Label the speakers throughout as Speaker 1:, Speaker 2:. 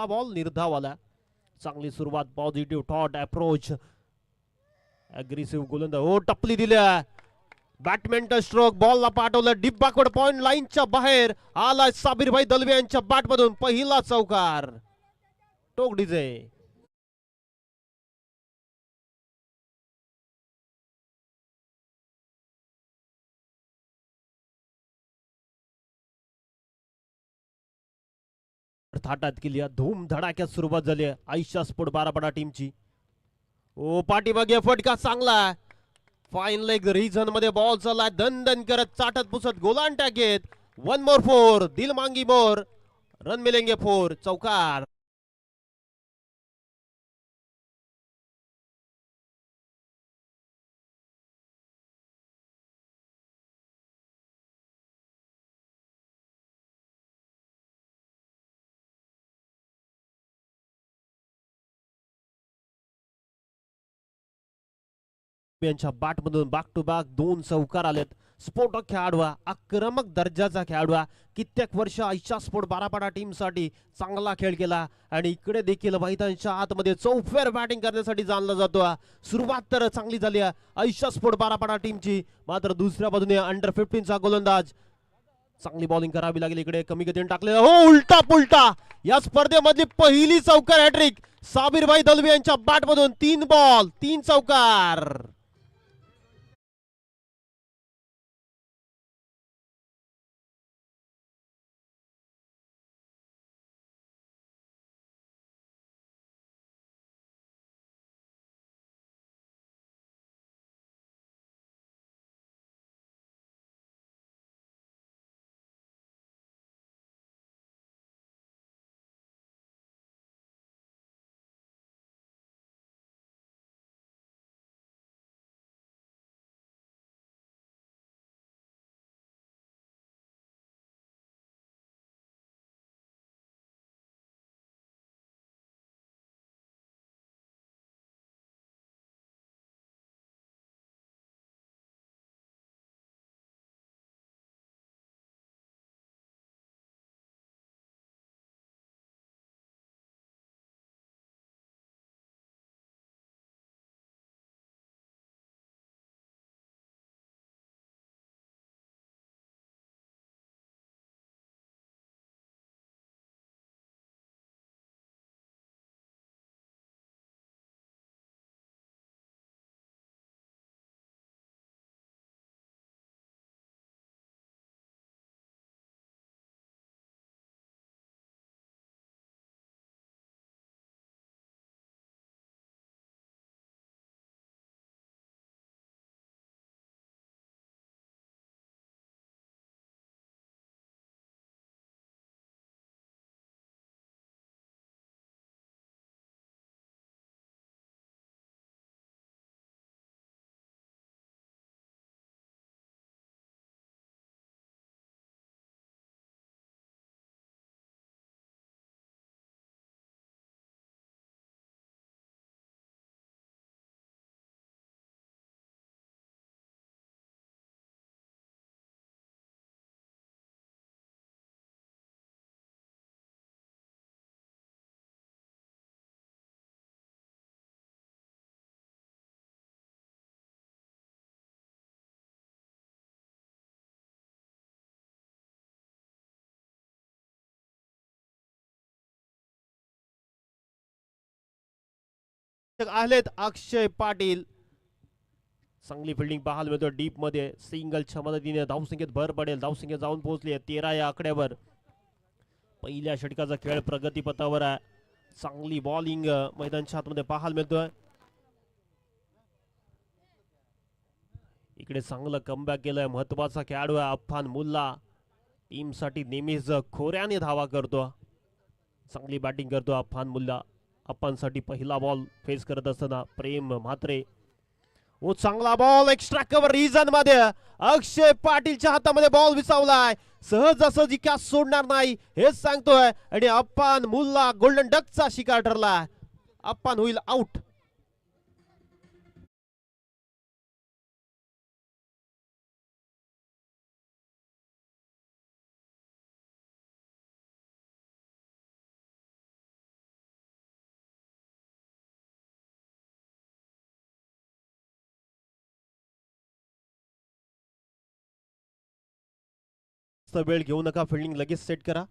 Speaker 1: Ball निर्धावाला. चांगली सुरुवात, positive thought approach, aggressive गोलंदाज. हो, टपली दिल्या. बॅटमॅनचा स्ट्रोक, बॉलला पाठवलं डीप बॅकवर्ड, पॉइंट लाईनच्या बाहेर आला. साबिरभाई दलवे यांच्या बॅटमधून पहिला चौकार. टोक डीजे. थाटात केली, धूम धडाक्यात सुरुवात झाली आयशा स्पोर्ट बारापडा टीमची. ओ, पाठीमागे फटका चांगला. फाईन लेग रिजन मध्ये बॉल चालला, दन दन करत चाटत पुसत गोलान टाकेत. 1 मोर 4, दिल मांगी मोर, रन मिलेंगे 4, चौकार. यांच्या बॅटमधून बॅक टू बॅक 2 चौकार आलेत. स्फोटक खेळाडू, आक्रमक दर्जाचा खेळाडू, कित्येक वर्ष आयशा स्पोर्ट बारापाडा टीम साठी चांगला खेळ केला आणि इकडे देखील मैदानाच्या आतमध्ये चौफेर बॅटिंग करण्यासाठी जाणला जातो. सुरुवात तर चांगली झाली आयशा स्पोर्ट बारापाडा टीमची, मात्र दुसऱ्या बाजूने अंडर 15चा गोलंदाज. चांगली बॉलिंग करावी लागेल इकडे, कमी गतीने टाकलेला. हो, उलटा पुलटा. या स्पर्धेमधली पहिली चौकार हॅट्रिक साबिरभाई दलवे यांच्या बॅटमधून. 3 बॉल 3 चौकार. आलेत अक्षय पाटील. चांगली फिल्डिंग पाहायला मिळतो डीप मध्ये. सिंगलच्या मदतीने धावसंख्येत भर पडेल. धावसंख्या जाऊन पोहोचली 13 या आकड्यावर. पहिल्या षटकाचा खेळ प्रगतीपथावर आहे. चांगली बॉलिंग मैदानच्या आतमध्ये पाहायला मिळतोय. इकडे चांगलं कमबॅक केलंय महत्वाचा खेळाडू आहे अफान मुल्ला. टीम साठी नेहमीच खोऱ्याने धावा करतो. चांगली बॅटिंग करतो अफान मुल्ला. अप्पांसाठी पहिला बॉल फेस करत असताना प्रेम म्हात्रे. ओ, चांगला बॉल एक्स्ट्रा कव्हर रिजन मध्ये. अक्षय पाटीलच्या हातामध्ये बॉल विसावलाय. सहजासहजी कॅच सोडणार नाही हेच सांगतोय आणि अप्पान मुल्ला गोल्डन डकचा शिकार ठरला. अप्पान होईल आउट. जास्त वेळ घेऊ नका, फिल्डिंग लगेच सेट करा.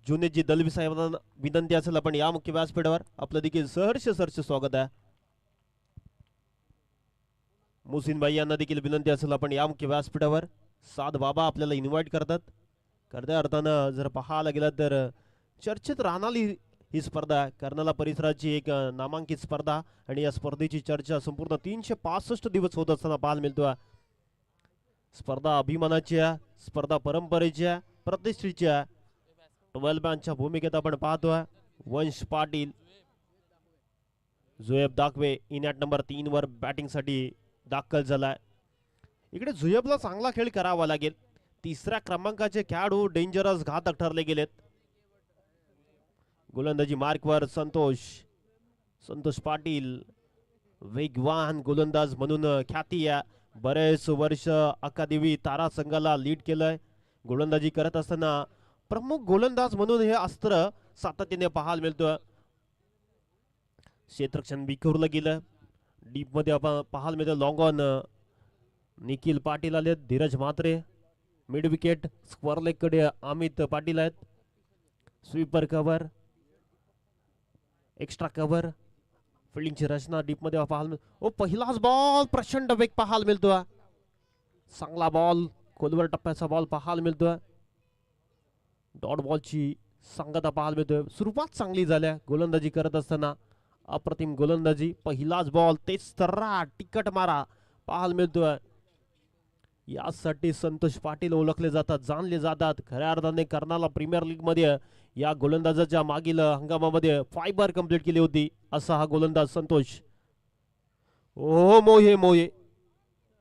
Speaker 1: जुनेजी दलवी साहेबांना विनंती असेल आपण या मुख्य व्यासपीठावर आपलं देखील सहर्ष स्वागत आहे. मुसीन भाई यांना देखील विनंती असेल आपण या मुख्य व्यासपीठावर. साद बाबा आपल्याला इन्व्हाइट करतात. खऱ्या अर्थानं जर पाहायला गेलं तर चर्चेत राहणारी ही स्पर्धा कर्नाला परिसराची एक नामांकित स्पर्धा आणि या स्पर्धेची चर्चा संपूर्ण 365 दिवस होत असताना पाहायला मिळतो. स्पर्धा अभिमानाची आहे, स्पर्धा परंपरेची आहे, प्रतिष्ठेची आहे. 12 मॅनच्या भूमिकेत आपण पाहतोय वंश पाटील, झुएब दाखवे इन ॲट नंबर 3 वर बॅटिंग साठी दाखल झालाय. इकडे झुएबला चांगला खेळ करावा लागेल. तिसऱ्या क्रमांकाचे खेळाडू डेंजरस घातक ठरले गेलेत. गोलंदाजी मार्कवर संतोष पाटील वेगवान गोलंदाज म्हणून ख्याती आहे. बरेच वर्ष अकादेमी तारा संघाला लीड केलंय. गोलंदाजी करत असताना प्रमुख गोलंदाज म्हणून हे अस्त्र सातत्याने पाहायला मिळतं. क्षेत्ररक्षण विखुरलं गेलं. डीप मध्ये आपण पाहायला मिळतं लॉंग ऑन निखिल पाटील आले, Dheeraj Mhatre. Mid wicket square leg कडे अमित पाटील आहेत. स्वीपर कव्हर, एक्स्ट्रा कव्हर, फिल्डिंगची रचना डीप मध्ये पाहायला मिळतो. पहिलाच बॉल प्रचंड वेग पाहायला मिळतोय. चांगला बॉल, खोलवर टप्प्याचा बॉल पाहायला मिळतोय. डॉट बॉलची संगता पाहायला मिळतोय. सुरुवात चांगली झाल्या गोलंदाजी करत असताना. अप्रतिम गोलंदाजी, पहिलाच बॉल तेच तर्रा टिकट मारा पाहायला मिळतोय. यासाठी संतोष पाटील ओळखले जातात, जाणले जातात. खऱ्या अर्थाने कर्नाला प्रीमियर लीग मध्ये या गोलंदाजाच्या मागील हंगामामध्ये फायबर कंप्लीट केली होती असा हा गोलंदाज संतोष. ओ मोये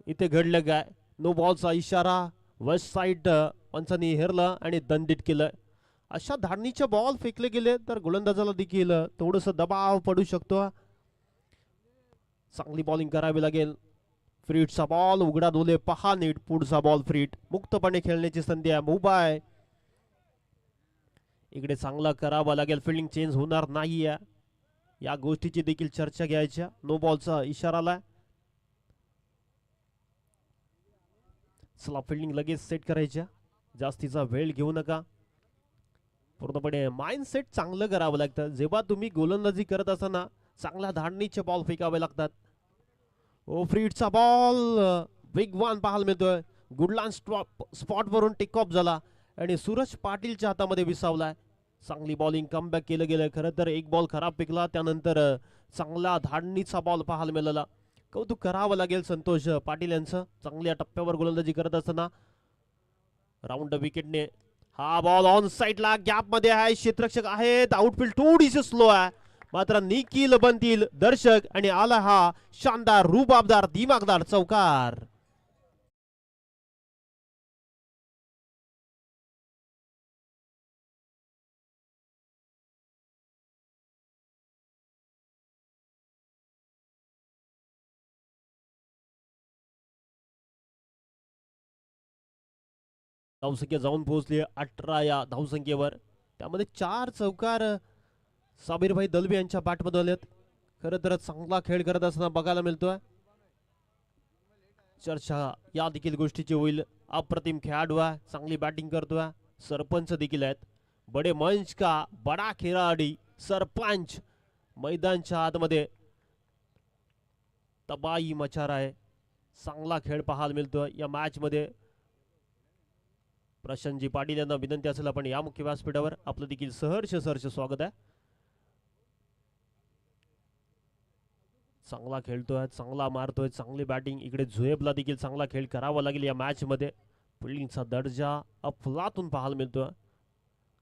Speaker 1: इथे घडलं काय? नो बॉलचा इशारा, वेस्ट साइड पंचांनी हेरलं आणि दंडित केलं. अशा धाडणीचे बॉल फेकले गेले तर गोलंदाजाला देखील थोडस दबाव पडू शकतो. चांगली बॉलिंग करावी लागेल. फ्रीटचा बॉल उघडा डोले पहा नीट. पुढचा बॉल फ्रीट, मुक्तपणे खेळण्याची संधी आहे. मुंबई इकडे चांगला करावा लागेल. फिल्डिंग चेंज होणार नाही या गोष्टीची देखील चर्चा घ्यायच्या. नो बॉलचा इशारा आलाय. चला फिल्डिंग लगेच सेट करायच्या, जास्तीचा वेळ घेऊ नका. पूर्णपणे माइंडसेट चांगलं करावं लागतं. जेव्हा तुम्ही गोलंदाजी करत असताना चांगल्या धाडणीचे बॉल फेकावे लागतात. ओ फ्रीटचा बॉल वेगवान पाहायला मिळतोय. गुडलँड स्पॉट वरून टेक ऑफ झाला आणि सूरज पाटीलच्या हातामध्ये विसावलाय. चांगली बॉलिंग कमबॅक केलं गेलं. खरं तर एक बॉल खराब फेकला, त्यानंतर चांगला धाडणीचा बॉल पाहायला मिळाला. कौतुक करावं लागेल संतोष पाटील यांचं. चांगल्या टप्प्यावर गोलंदाजी करत असताना राऊंड विकेटने हा बॉल ऑन साइडला गॅप मध्ये आहे. क्षेत्ररक्षक आहेत. आउटफील्ड थोडीशी स्लो आहे, मात्र निखिल बनतील दर्शक आणि आला हा शानदार रुबाबदार दिमागदार चौकार. धावसंख्या जाऊन पोहोचली 18 या धावसंख्येवर. त्यामध्ये 4 चौकार साबिरभाई दलवी यांच्या बॅटमध्ये आलेत. खरं तर चांगला खेळ करत असताना बघायला मिळतोय. चर्चा या देखील गोष्टीची होईल. अप्रतिम खेळाडू आहे, चांगली बॅटिंग करतोय. सरपंच देखील आहेत. बडे मंच का बडा खिलाडी सरपंच मैदानच्या आतमध्ये तबाही मचार आहे. चांगला खेळ पाहायला मिळतोय या मॅच मध्ये. प्रशांतजी पाटील यांना विनंती असेल आपण या मुख्य व्यासपीठावर आपलं देखील सहर्ष स्वागत आहे. चांगला खेळतोय, चांगला मारतोय, चांगली बॅटिंग. इकडे झुएबला देखील चांगला खेळ करावा लागेल या मॅच मध्ये. फिल्डिंगचा दर्जा अफलातून पाहायला मिळतोय.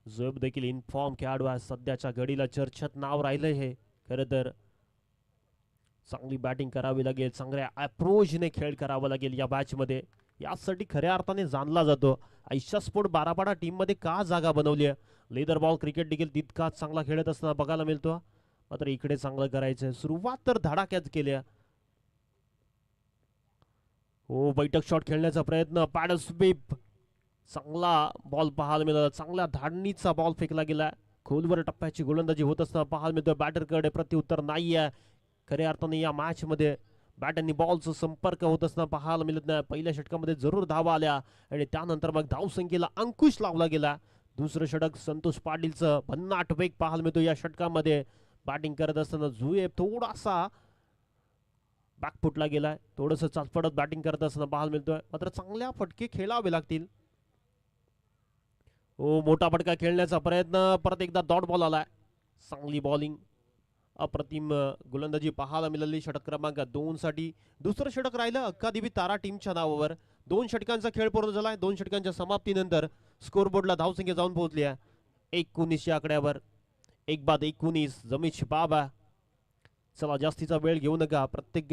Speaker 1: झुएब देखील इनफॉर्म खेळाडू आहे. सध्याच्या घडीला चर्चेत नाव राहिलंय हे. खरं तर चांगली बॅटिंग करावी लागेल, चांगल्या अप्रोचने खेळ करावा लागेल या मॅच मध्ये. यासाठी खऱ्या अर्थाने जाणला जातो. आयशा स्पोर्ट बारापाडा टीम मध्ये का जागा बनवली आहे. लेदर बॉल क्रिकेट देखील तितकाच चांगला खेळत असताना बघायला मिळतो. मात्र इकडे चांगलं करायचंय. सुरुवात तर धडाक्यात केल्या. हो बैठक शॉट खेळण्याचा प्रयत्न, पॅडल स्वीप, चांगला बॉल पाहायला मिळाला. चांगल्या धाडणीचा बॉल फेकला गेला. खोलवर टप्प्याची गोलंदाजी होत असताना पाहायला मिळतो. बॅटरकडे प्रत्युत्तर नाही आहे. खऱ्या अर्थाने या मॅच मध्ये बॅट आणि बॉलचा संपर्क होत असताना पाहायला मिळत नाही. पहिल्या षटकामध्ये जरूर धावा आल्या आणि त्यानंतर मग धावसंख्येला अंकुश लावला गेला. दुसरं षटक संतोष पाटीलचं भन्नाट वेग पाहायला मिळतो या षटकामध्ये. बॅटिंग करत असताना झुएब थोडासा बॅकफुटला गेलाय, थोडंसं चाचपडत बॅटिंग करत असताना पाहायला मिळतोय. मात्र चांगल्या फटके खेळावे लागतील. ओ मोठा फटका खेळण्याचा प्रयत्न, परत एकदा डॉट बॉल आलाय. चांगली बॉलिंग, अप्रतिम गोलंदाजी पाहायला मिळाली षटक क्रमांक 2 साठी. दुसरं षटक राहिलं अक्कादिबी तारा टीमच्या नावावर. 2 षटकांचा खेळ पूर्ण झालाय. 2 षटकांच्या समाप्तीनंतर स्कोरबोर्डला धावसंख्या जाऊन पोहोचली आहे 19 आकड्यावर. 1 बाद 19 जमीन बाबा. चला जास्तीचा वेळ घेऊ नका. प्रत्येक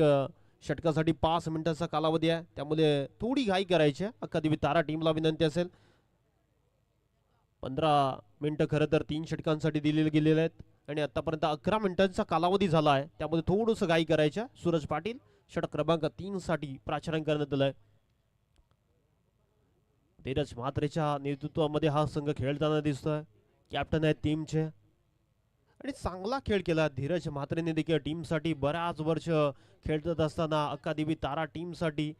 Speaker 1: षटकासाठी 5 मिनिटाचा कालावधी आहे, त्यामुळे थोडी घाई करायची आहे. अक्कादिबी तारा टीमला विनंती असेल. 15 मिनिटं खरं तर 3 षटकांसाठी दिलेले गेलेले आहेत आणि आतापर्यंत 11 मिनिटांचा कालावधी झाला आहे, त्यामध्ये थोडंसं घाई करायच्या. सूरज पाटील षटक क्रमांक 3 साठी प्राचारण करण्यात आलंय. धीरज म्हात्रेच्या नेतृत्वामध्ये हा संघ खेळताना दिसतोय. कॅप्टन आहेत टीमचे आणि चांगला खेळ केला धीरज म्हात्रेने देखील टीमसाठी. बऱ्याच वर्ष खेळत असताना अक्कादिबी तारा टीमसाठी.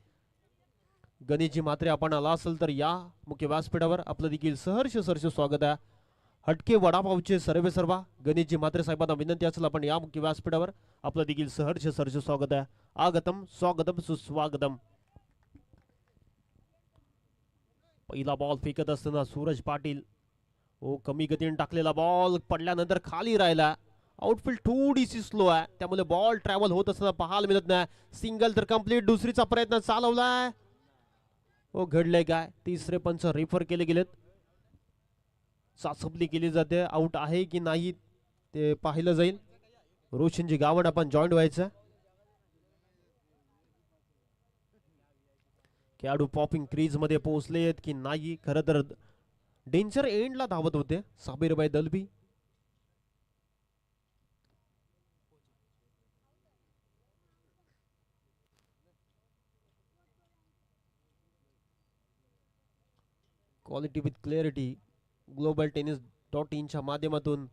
Speaker 1: गणेशजी म्हात्रे आपण आला असेल तर या मुख्य व्यासपीठावर आपलं देखील सहर्ष स्वागत आहे. हटके वडापावचे सर्वे सर्वा गणेशजी म्हात्रे साहेबांना विनंती असेल आपण या मुख्य व्यासपीठावर आपलं देखील सहर्ष स्वागत आहे. आगतम स्वागतम सुस्वागतम. पहिला बॉल फेकत असताना सूरज पाटील. ओ कमी गतीने टाकलेला बॉल पडल्यानंतर खाली राहिला. आउटफील्ड थोडीशी स्लो आहे, त्यामुळे बॉल ट्रॅव्हल होत असताना पाहायला मिळत नाही. सिंगल तर कंप्लीट. दुसरीचा प्रयत्न चालवलाय. ओ घडलंय काय? तिसरे पंच रेफर केले गेलेत. चाचपणी केली जाते, आउट आहे की नाही ते पाहिलं जाईल. रोशनजी गावंड आपण जॉईंट व्हायचं. खेळाडू पॉपिंग क्रीज मध्ये पोहोचलेत की नाही? खरं तर डेंजर एंडला धावत होते Sabirbai Dalvi. Quality with clarity global tennis .in च्या माध्यमातून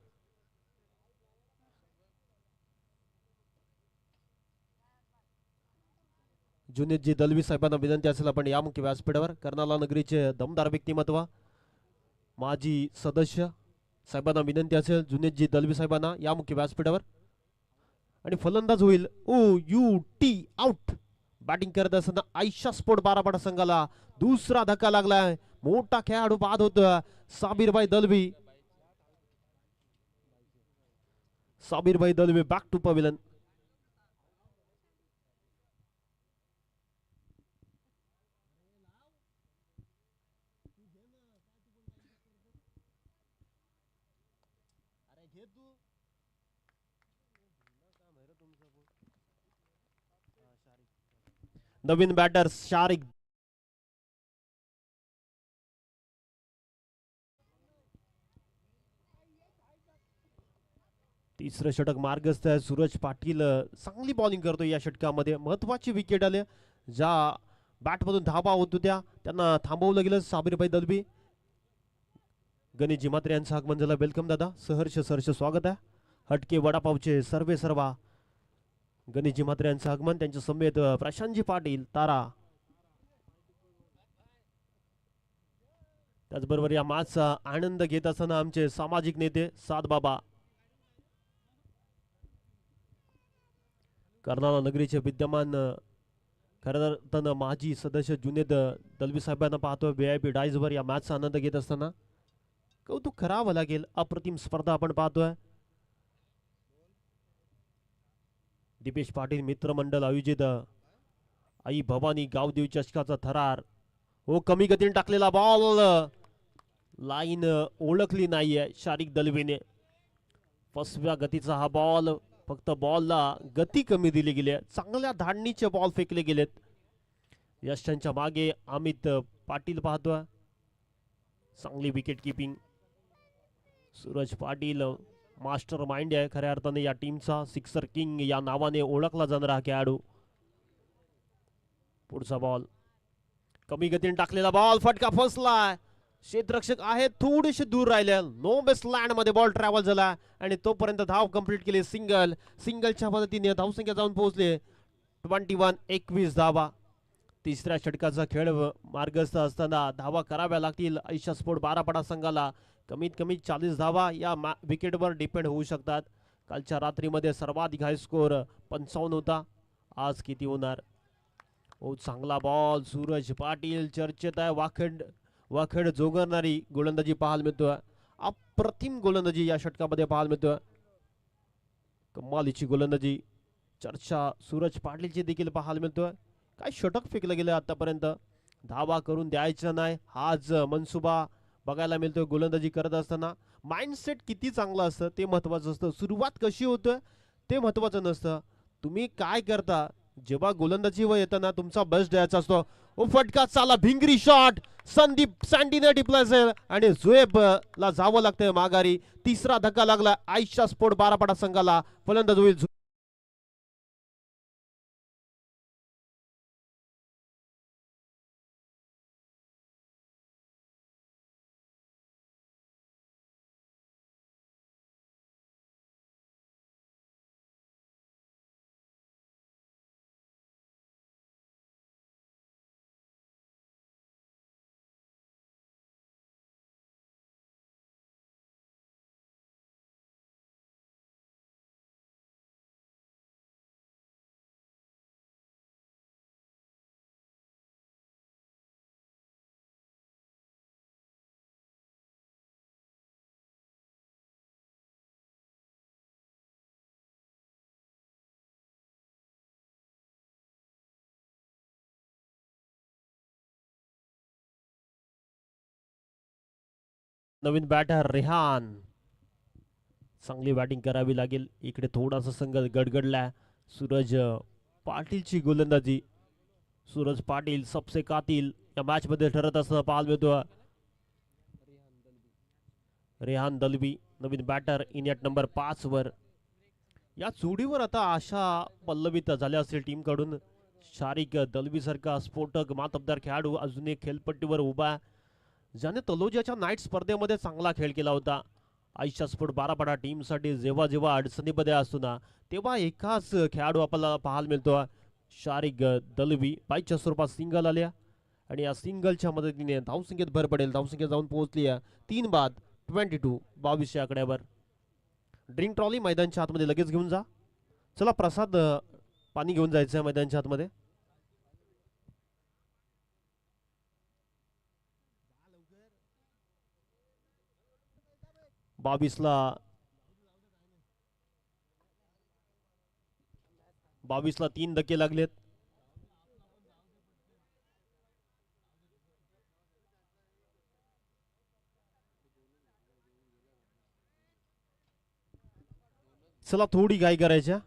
Speaker 1: जुनेदजी दलवी साहेबांना विनंती असेल आपण या मुख्य व्यासपीठावर. कर्नाला नगरीचे दमदार व्यक्तिमत्व माजी सदस्य साहेबांना विनंती असेल जुनेदजी दलवी साहेबांना या मुख्य व्यासपीठावर. आणि फलंदाज होईल OUT आउट. बॅटिंग करत असताना आयशा स्पोर्ट बारापाडा संघाला दुसरा धक्का लागलाय. मोठा खेळाडू बाद होता Sabirbai Dalvi. Sabirbai Dalvi back to pavilion. नवीन बॅटर शारिक. तिसरं षटक मार्गस्थ आहे. सूरज पाटील चांगली बॉलिंग करतो या षटकामध्ये. महत्वाची विकेट आले, ज्या बॅटमधून धावा होत होत्या त्यांना थांबवलं गेलं. साबिरबाई दलबी. गणेशजी म्हात्रे यांचं आगमन झालं. वेलकम दादा, सहर्ष स्वागत आहे. हटके वडापावचे सर्वे सर्वा गणेशजी म्हात्रे यांचं आगमन. त्यांच्या समेत प्रशांतजी पाटील तारा. त्याचबरोबर या मॅचचा आनंद घेत असताना आमचे सामाजिक नेते सादबाबा. कर्नाला नगरीचे विद्यमान खरं माजी सदस्य जुनेद दलवी साहेबांना पाहतोय VIP डायजवर या मॅचचा आनंद घेत असताना. कौतुक करावं लागेल. अप्रतिम स्पर्धा आपण पाहतोय. दीपेश पाटील मित्रमंडळ आयोजित आई भवानी गावदेवी चषकाचा थरार. हो कमी गतीने टाकलेला बॉल, लाईन ओळखली नाहीये शारिक दलवीने. फसव्या गतीचा हा बॉल, फक्त बॉलला गती कमी दिली गेली. चांगल्या धाडणीचे बॉल फेकले गेलेत. यशांच्या मागे अमित पाटील पाहतोय. चांगली wicket keeping. Suraj Patil master mind आहे खऱ्या अर्थाने या टीमचा. सिक्सर किंग या नावाने ओळखला जाणारा खेळाडू. पुढचा बॉल कमी गतीने टाकलेला बॉल, फटका फसला. क्षेत्ररक्षक आहेत थोडेसे दूर राहिले. नो बेस लँड मध्ये बॉल ट्रॅव्हल झाला आणि तोपर्यंत धाव कंप्लीट केली. सिंगलच्या मदतीने धावसंख्या जाऊन पोहोचले 21 धावा. तिसऱ्या षटकाचा खेळ मार्गस्थ असताना धावा कराव्या लागतील आयशा स्पोर्ट बारापाडा संघाला. कमीत कमी 40 धावा या विकेटवर डिपेंड होऊ शकतात. कालच्या रात्रीमध्ये सर्वाधिक हाय स्कोर 55 होता. आज किती होणार? चांगला बॉल. सूरज पाटील चर्चेत आहे. वाखेड जोगरणारी गोलंदाजी पाहायला मिळतोय. अप्रतिम गोलंदाजी या षटकामध्ये पाहायला मिळतोय. कमालीची गोलंदाजी. चर्चा सूरज पाटीलची देखील पाहायला मिळतोय. काय षटक फेकलं गेलं आतापर्यंत. धावा करून द्यायचं नाही हाच मनसुबा बघायला मिळतोय गोलंदाजी करत असताना. माइंडसेट किती चांगलं असतं ते महत्वाचं असतं. सुरुवात कशी होतं ते महत्वाचं नसतं. तुम्ही काय करता जेव्हा गोलंदाजीवर येताना तुमचा बेस्ट द्यायचा असतो. फटका चाला भिंगरी शॉट. संदीप सँडीने टिपलाय आणि झुएब ला जावं लागतंय माघारी. तिसरा धक्का लागला आयशा स्पोर्ट बारापाडा संघाला. फलंदाज होईल नवीन बॅटर रेहान. चांगली बॅटिंग करावी लागेल. इकडे थोडासा संघ गडगडला. सूरज पाटीलची गोलंदाजी. सूरज पाटील सबसे कातील या मॅच मध्ये ठरत असताना पाहायला मिळतो. रेहान दलबी नवीन बॅटर इन ॲट नंबर 5 वर. या जोडीवर आता आशा पल्लवित झाल्या असतील टीम कडून. शारिक दलबी सारखा स्फोटक मातबदार खेळाडू अजून एक खेळपट्टीवर उभा, ज्याने तलोजाच्या नाईट स्पर्धेमध्ये चांगला खेळ केला होता. आयशा स्पोर्ट बारापाडा टीमसाठी जेव्हा जेव्हा अडचणीमध्ये असतो ना तेव्हा एकाच खेळाडू आपल्याला पाहायला मिळतो. शारिक दलबी 22च्या स्वरूपात सिंगल आल्या आणि या सिंगलच्या मदतीने धावसंख्येत भर पडेल. धावसंख्या जाऊन पोहोचली आहे 3 बाद 22 या आकड्यावर. ड्रिंक ट्रॉली मैदानच्या आतमध्ये लगेच घेऊन जा. चला प्रसाद पाणी घेऊन जायचं आहे मैदानच्या आतमध्ये. बावीसला 3 धक्के लागलेत. चला थोडी घाई करायच्या.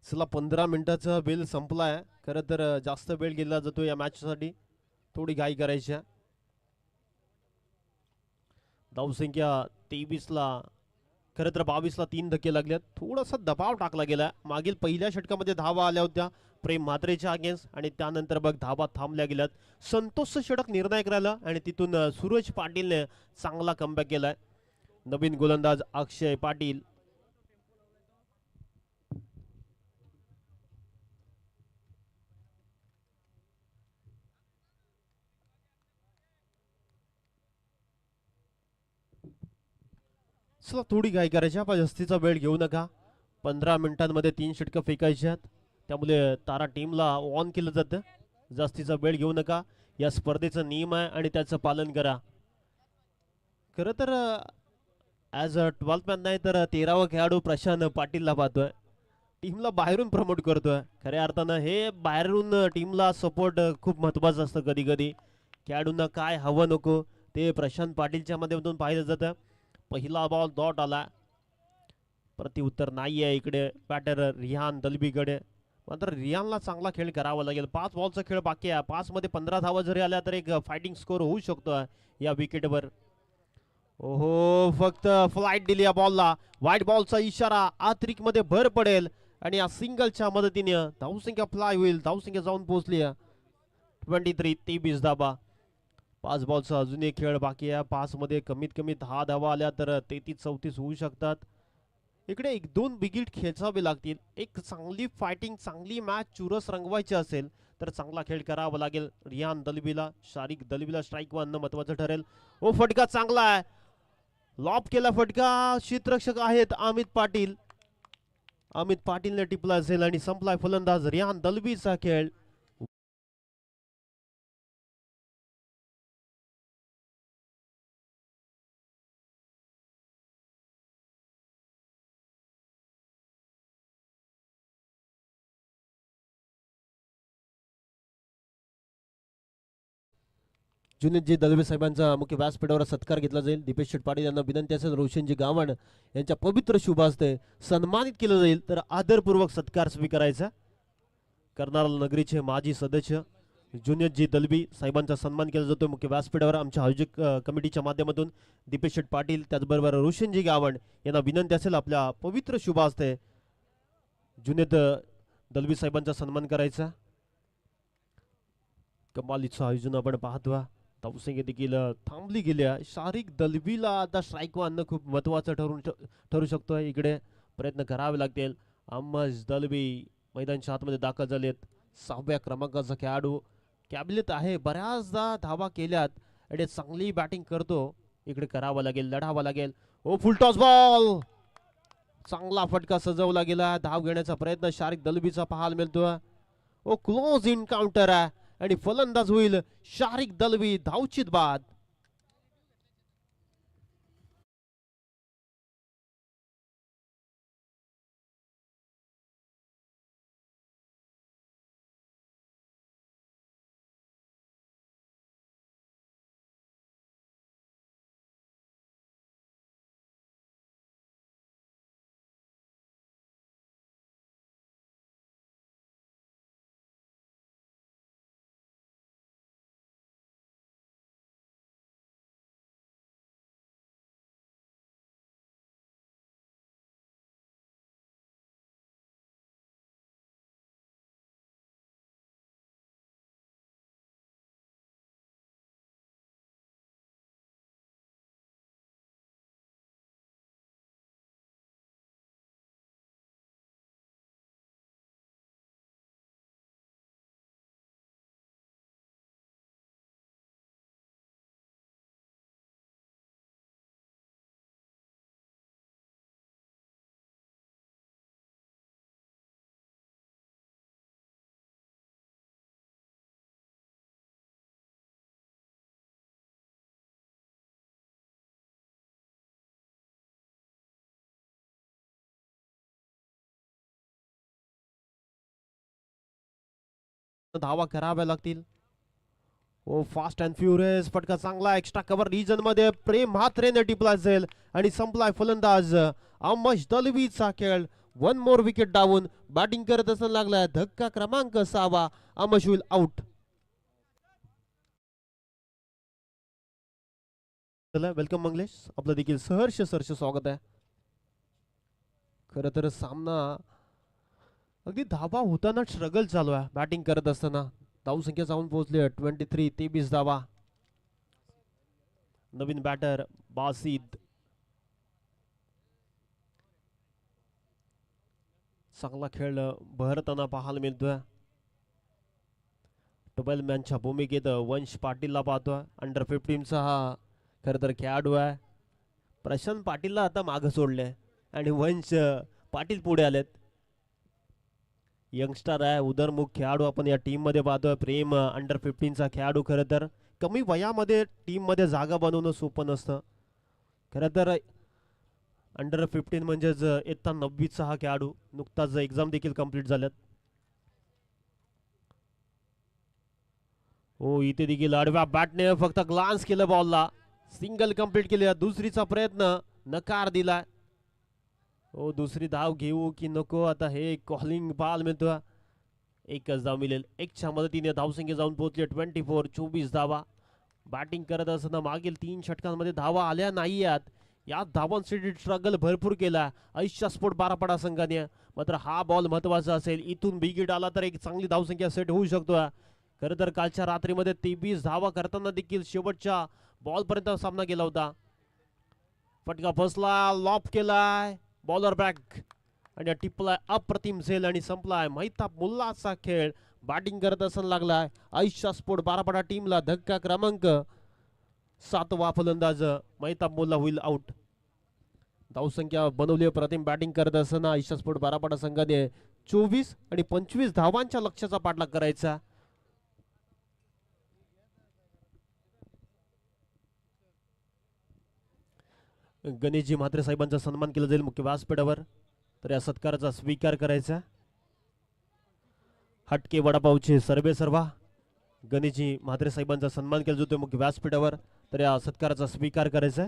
Speaker 1: चला 15 मिनिटाचा बेल संपलाय. खरं तर जास्त वेळ गेला जातो या मॅच साठी. थोडी घाई करायची. धावसंख्या 23ला, खरं तर 22ला 3 धक्के लागलेत. थोडासा दबाव टाकला गेला. मागील पहिल्या षटकामध्ये धावा आल्या होत्या प्रेम म्हात्रेच्या अगेन्स्ट आणि त्यानंतर बघ धावा थांबल्या गेल्यात. संतोषचं षटक निर्णायक राहिलं आणि तिथून सूरज पाटीलने चांगला कमबॅक केलाय. नवीन गोलंदाज अक्षय पाटील. चला थोडी घाई करायची. जास्तीचा वेळ घेऊ नका. 15 मिनिटांमध्ये 3 षटकं फेकायची आहेत. त्यामुळे तारा टीमला ऑन केलं जातं. जास्तीचा वेळ घेऊ नका. या स्पर्धेचा नियम आहे आणि त्याचं पालन करा. खरं तर ॲज अ 12th मॅन नाही तर 13वा खेळाडू प्रशांत पाटीलला पाहतोय. टीमला बाहेरून प्रमोट करतोय. खऱ्या अर्थानं हे बाहेरून टीमला सपोर्ट खूप महत्वाचं असतं. कधी कधी खेळाडूंना काय हवं नको ते प्रशांत पाटीलच्या माध्यमातून पाहिलं जातं. पहिला बॉल डॉट आला. प्रतिउत्तर नाही आहे इकडे बॅटर रिहान दलबीकडे. मात्र रिहानला चांगला खेळ करावा लागेल. 5 बॉलचा खेळ बाकी आहे. 5 मध्ये 15 धावा जरी आल्या तर एक फायटिंग स्कोर होऊ शकतो या विकेटवर. ओहो फक्त फ्लाइट दिली या बॉलला. व्हाईट बॉलचा इशारा आत्रिक मध्ये भर पडेल आणि या सिंगलच्या मदतीने धावसंख्या फ्लाय होईल. धावसंख्या जाऊन पोहोचली 23 23 धावा. 5 बॉलचा अजून एक खेळ बाकी आहे. 5 मध्ये कमीत कमी 10 धावा आल्या तर 33-34 होऊ शकतात. इकडे 1-2 विकेट खेचावे लागतील. एक चांगली फायटिंग चांगली मॅच चुरस रंगवायची असेल तर चांगला खेळ करावा लागेल. रियान दलबीला शारिक दलबीला स्ट्राईक आणणं महत्वाचं ठरेल. ओ फटका चांगला आहे. लॉब केला फटका. क्षेत्ररक्षक आहेत अमित पाटील. अमित पाटीलने टिपला असेल आणि संपलाय फलंदाज रियान दलबीचा खेळ. जुनेदजी दलवे साहेबांचा मुख्य व्यासपीठावर सत्कार घेतला जाईल. दीपेश शेठ पाटील यांना विनंती असेल रोशनजी गावण यांच्या पवित्र शुभ हस्ते सन्मानित केलं जाईल. तर आदरपूर्वक सत्कार स्वीकारायचा. कर्नाल नगरीचे माजी सदस्य जुनेदजी दलबी साहेबांचा सन्मान केला जातो मुख्य व्यासपीठावर. आमच्या आयोजक कमिटीच्या माध्यमातून दीपेश शेठ पाटील त्याचबरोबर रोशनजी गावण यांना विनंती असेल आपल्या पवित्र शुभ हस्ते जुनेद दलबी साहेबांचा सन्मान करायचा. कमालीचं आयोजन आपण पाहतो. धावसंख्या देखील थांबली गेल्या. शारिक दलबीला आता स्ट्राईक आणणं खूप महत्वाचं ठरू शकतो. इकडे प्रयत्न करावे लागतील. अहमद दलबी मैदानच्या आतमध्ये दाखल झालेत. 6व्या क्रमांकाचा खेळाडू कॅबिलेट आहे. बऱ्याचदा धावा केल्यात आणि चांगली बॅटिंग करतो. इकडे करावं लागेल लढावं लागेल. ओ फुलटॉस बॉल चांगला फटका सजवला गेला. धाव घेण्याचा प्रयत्न शारिक दलबीचा पाहायला मिळतो. ओ क्लोज इनकाउंटर आहे आणि फलंदाज होईल शारिक दलबी. धावचित बाद. धावा कराव्या लागतील. ओ फास्ट अँड फ्युरियस फटका चांगला. एक्स्ट्रा कव्हर रिजन मध्ये प्रेम म्हात्रेने टिपला असेल आणि संपलाय फलंदाज अहमद दलबीचा खेळ. 1 मोर विकेट डाऊन. बॅटिंग करत असताना लागलाय धक्का क्रमांक 6. अमश होईल आउट. वेलकम मंगलेश. आपलं देखील सहर्ष स्वागत आहे. खर तर सामना अगदी धावा होताना स्ट्रगल चालू आहे. बॅटिंग करत असताना धावसंख्या जाऊन पोहोचली 23 23 धावा. नवीन बॅटर बासिद चांगला खेळ बहरताना पाहायला मिळतोय. डबल मॅनच्या भूमिकेत वंश पाटीलला पाहतोय. अंडर 15चा हा खरं तर खेळाडू आहे. प्रशांत पाटीलला आता मागं सोडलंय आणि वंश पाटील पुढे आलेत. यंगस्टर आहे उदरमुख खेळाडू आपण या टीम मध्ये पाहतोय. प्रेम अंडर 15चा खेळाडू. खरं तर कमी वयामध्ये टीम मध्ये जागा बनवणं सोपं नसतं. खरं तर अंडर 15 म्हणजेच इयत्ता 9वीचा हा खेळाडू. नुकताच एक्झाम देखील कंप्लीट झाल्यात. हो इथे देखील आडव्या बॅटने फक्त ग्लान्स केलं बॉलला. सिंगल कंप्लीट केली. दुसरीचा प्रयत्न नकार दिला. हो दुसरी धाव घेऊ की नको आता हे कॉलिंग पाहायला मिळतो. एकच धाव मिळेल. एकच्या मदतीने धावसंख्या जाऊन पोहोचले 24 24 धावा. बॅटिंग करत असताना मागील 3 षटकांमध्ये धावा आल्या नाही आहेत. या धावांसाठी स्ट्रगल भरपूर केला आयुष्या स्पोर्ट बारापाडा संघाने. मात्र हा बॉल महत्वाचा असेल, इथून बिगिट आला तर एक चांगली धावसंख्या सेट होऊ शकतो. खरं तर कालच्या रात्रीमध्ये 23 धावा करताना देखील शेवटच्या बॉल पर्यंत सामना केला होता. फटका बसला, लॉप केलाय, बॉलर बॅक आणि टिपलाय अप्रतिम झेल आणि संपलाय महिताब मुल्लाचा खेळ. बॅटिंग करत असताना लागलाय आयुष्या स्पोर्ट बारापाडा टीमला धक्का क्रमांक 7वा फलंदाज महिताब मुल्ला होईल आउट. धावसंख्या बनवली प्रतिम बॅटिंग करत असताना आयुष्या स्पोर्ट बारापाडा संघाने 24 आणि 25 धावांच्या लक्ष्याचा पाठलाग करायचा. गणेशजी म्हात्रे साहेबांचा सन्मान केला जाईल मुख्य व्यासपीठावर, तर या सत्काराचा स्वीकार करायचा. हटके वडापावचे सर्वे सर्वा गणेशजी म्हात्रे साहेबांचा सन्मान केला जातो मुख्य व्यासपीठावर, तर या सत्काराचा स्वीकार करायचा.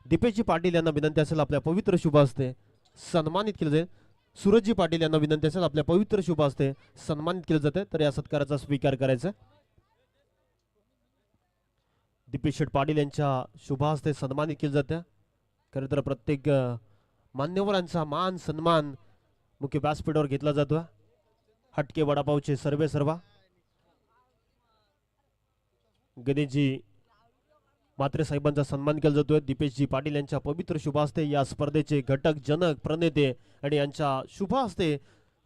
Speaker 1: दीपेशजी पाटील यांना विनंती असेल आपल्या पवित्र शुभ हस्ते सन्मानित केलं जाईल. सूरजजी पाटील यांना विनंती असेल आपल्या पवित्र शुभ हस्ते सन्मानित केलं जाते, तर या सत्काराचा स्वीकार करायचा. दीपेश पाटील यांच्या शुभ हस्ते सन्मानित केलं जातं. खरं तर प्रत्येक मान्यवरांचा मान सन्मान मुख्य व्यासपीठावर घेतला जातो. हटके वडापावचे सर्वे सर्वा गणेशजी म्हात्रे साहेबांचा सन्मान केला जातोय. दीपेशजी पाटील यांच्या पवित्र शुभ हस्ते या स्पर्धेचे घटक जनक प्रणेते आणि यांच्या शुभ हस्ते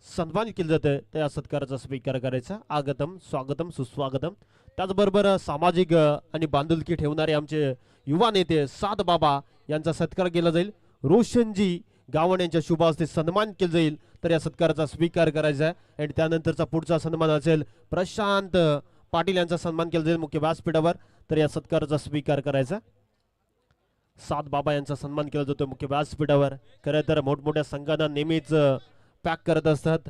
Speaker 1: सन्मानित केले जाते, त्या सत्काराचा स्वीकार करायचा. आगतम स्वागतम सुस्वागतम. त्याचबरोबर सामाजिक आणि बांधिलकी ठेवणारे आमचे युवा नेते सात बाबा यांचा सत्कार केला जाईल. रोशनजी गावण यांच्या शुभ हस्ते सन्मान केलं जाईल, तर या सत्काराचा स्वीकार करायचा आहे. आणि त्यानंतरचा पुढचा सन्मान असेल प्रशांत पाटील यांचा सन्मान केला जाईल मुख्य व्यासपीठावर, तर या सत्काराचा स्वीकार करायचा. सात बाबा यांचा सन्मान केला जातो मुख्य व्यासपीठावर. खरं तर मोठमोठ्या संघांना नेहमीच पॅक करत असतात,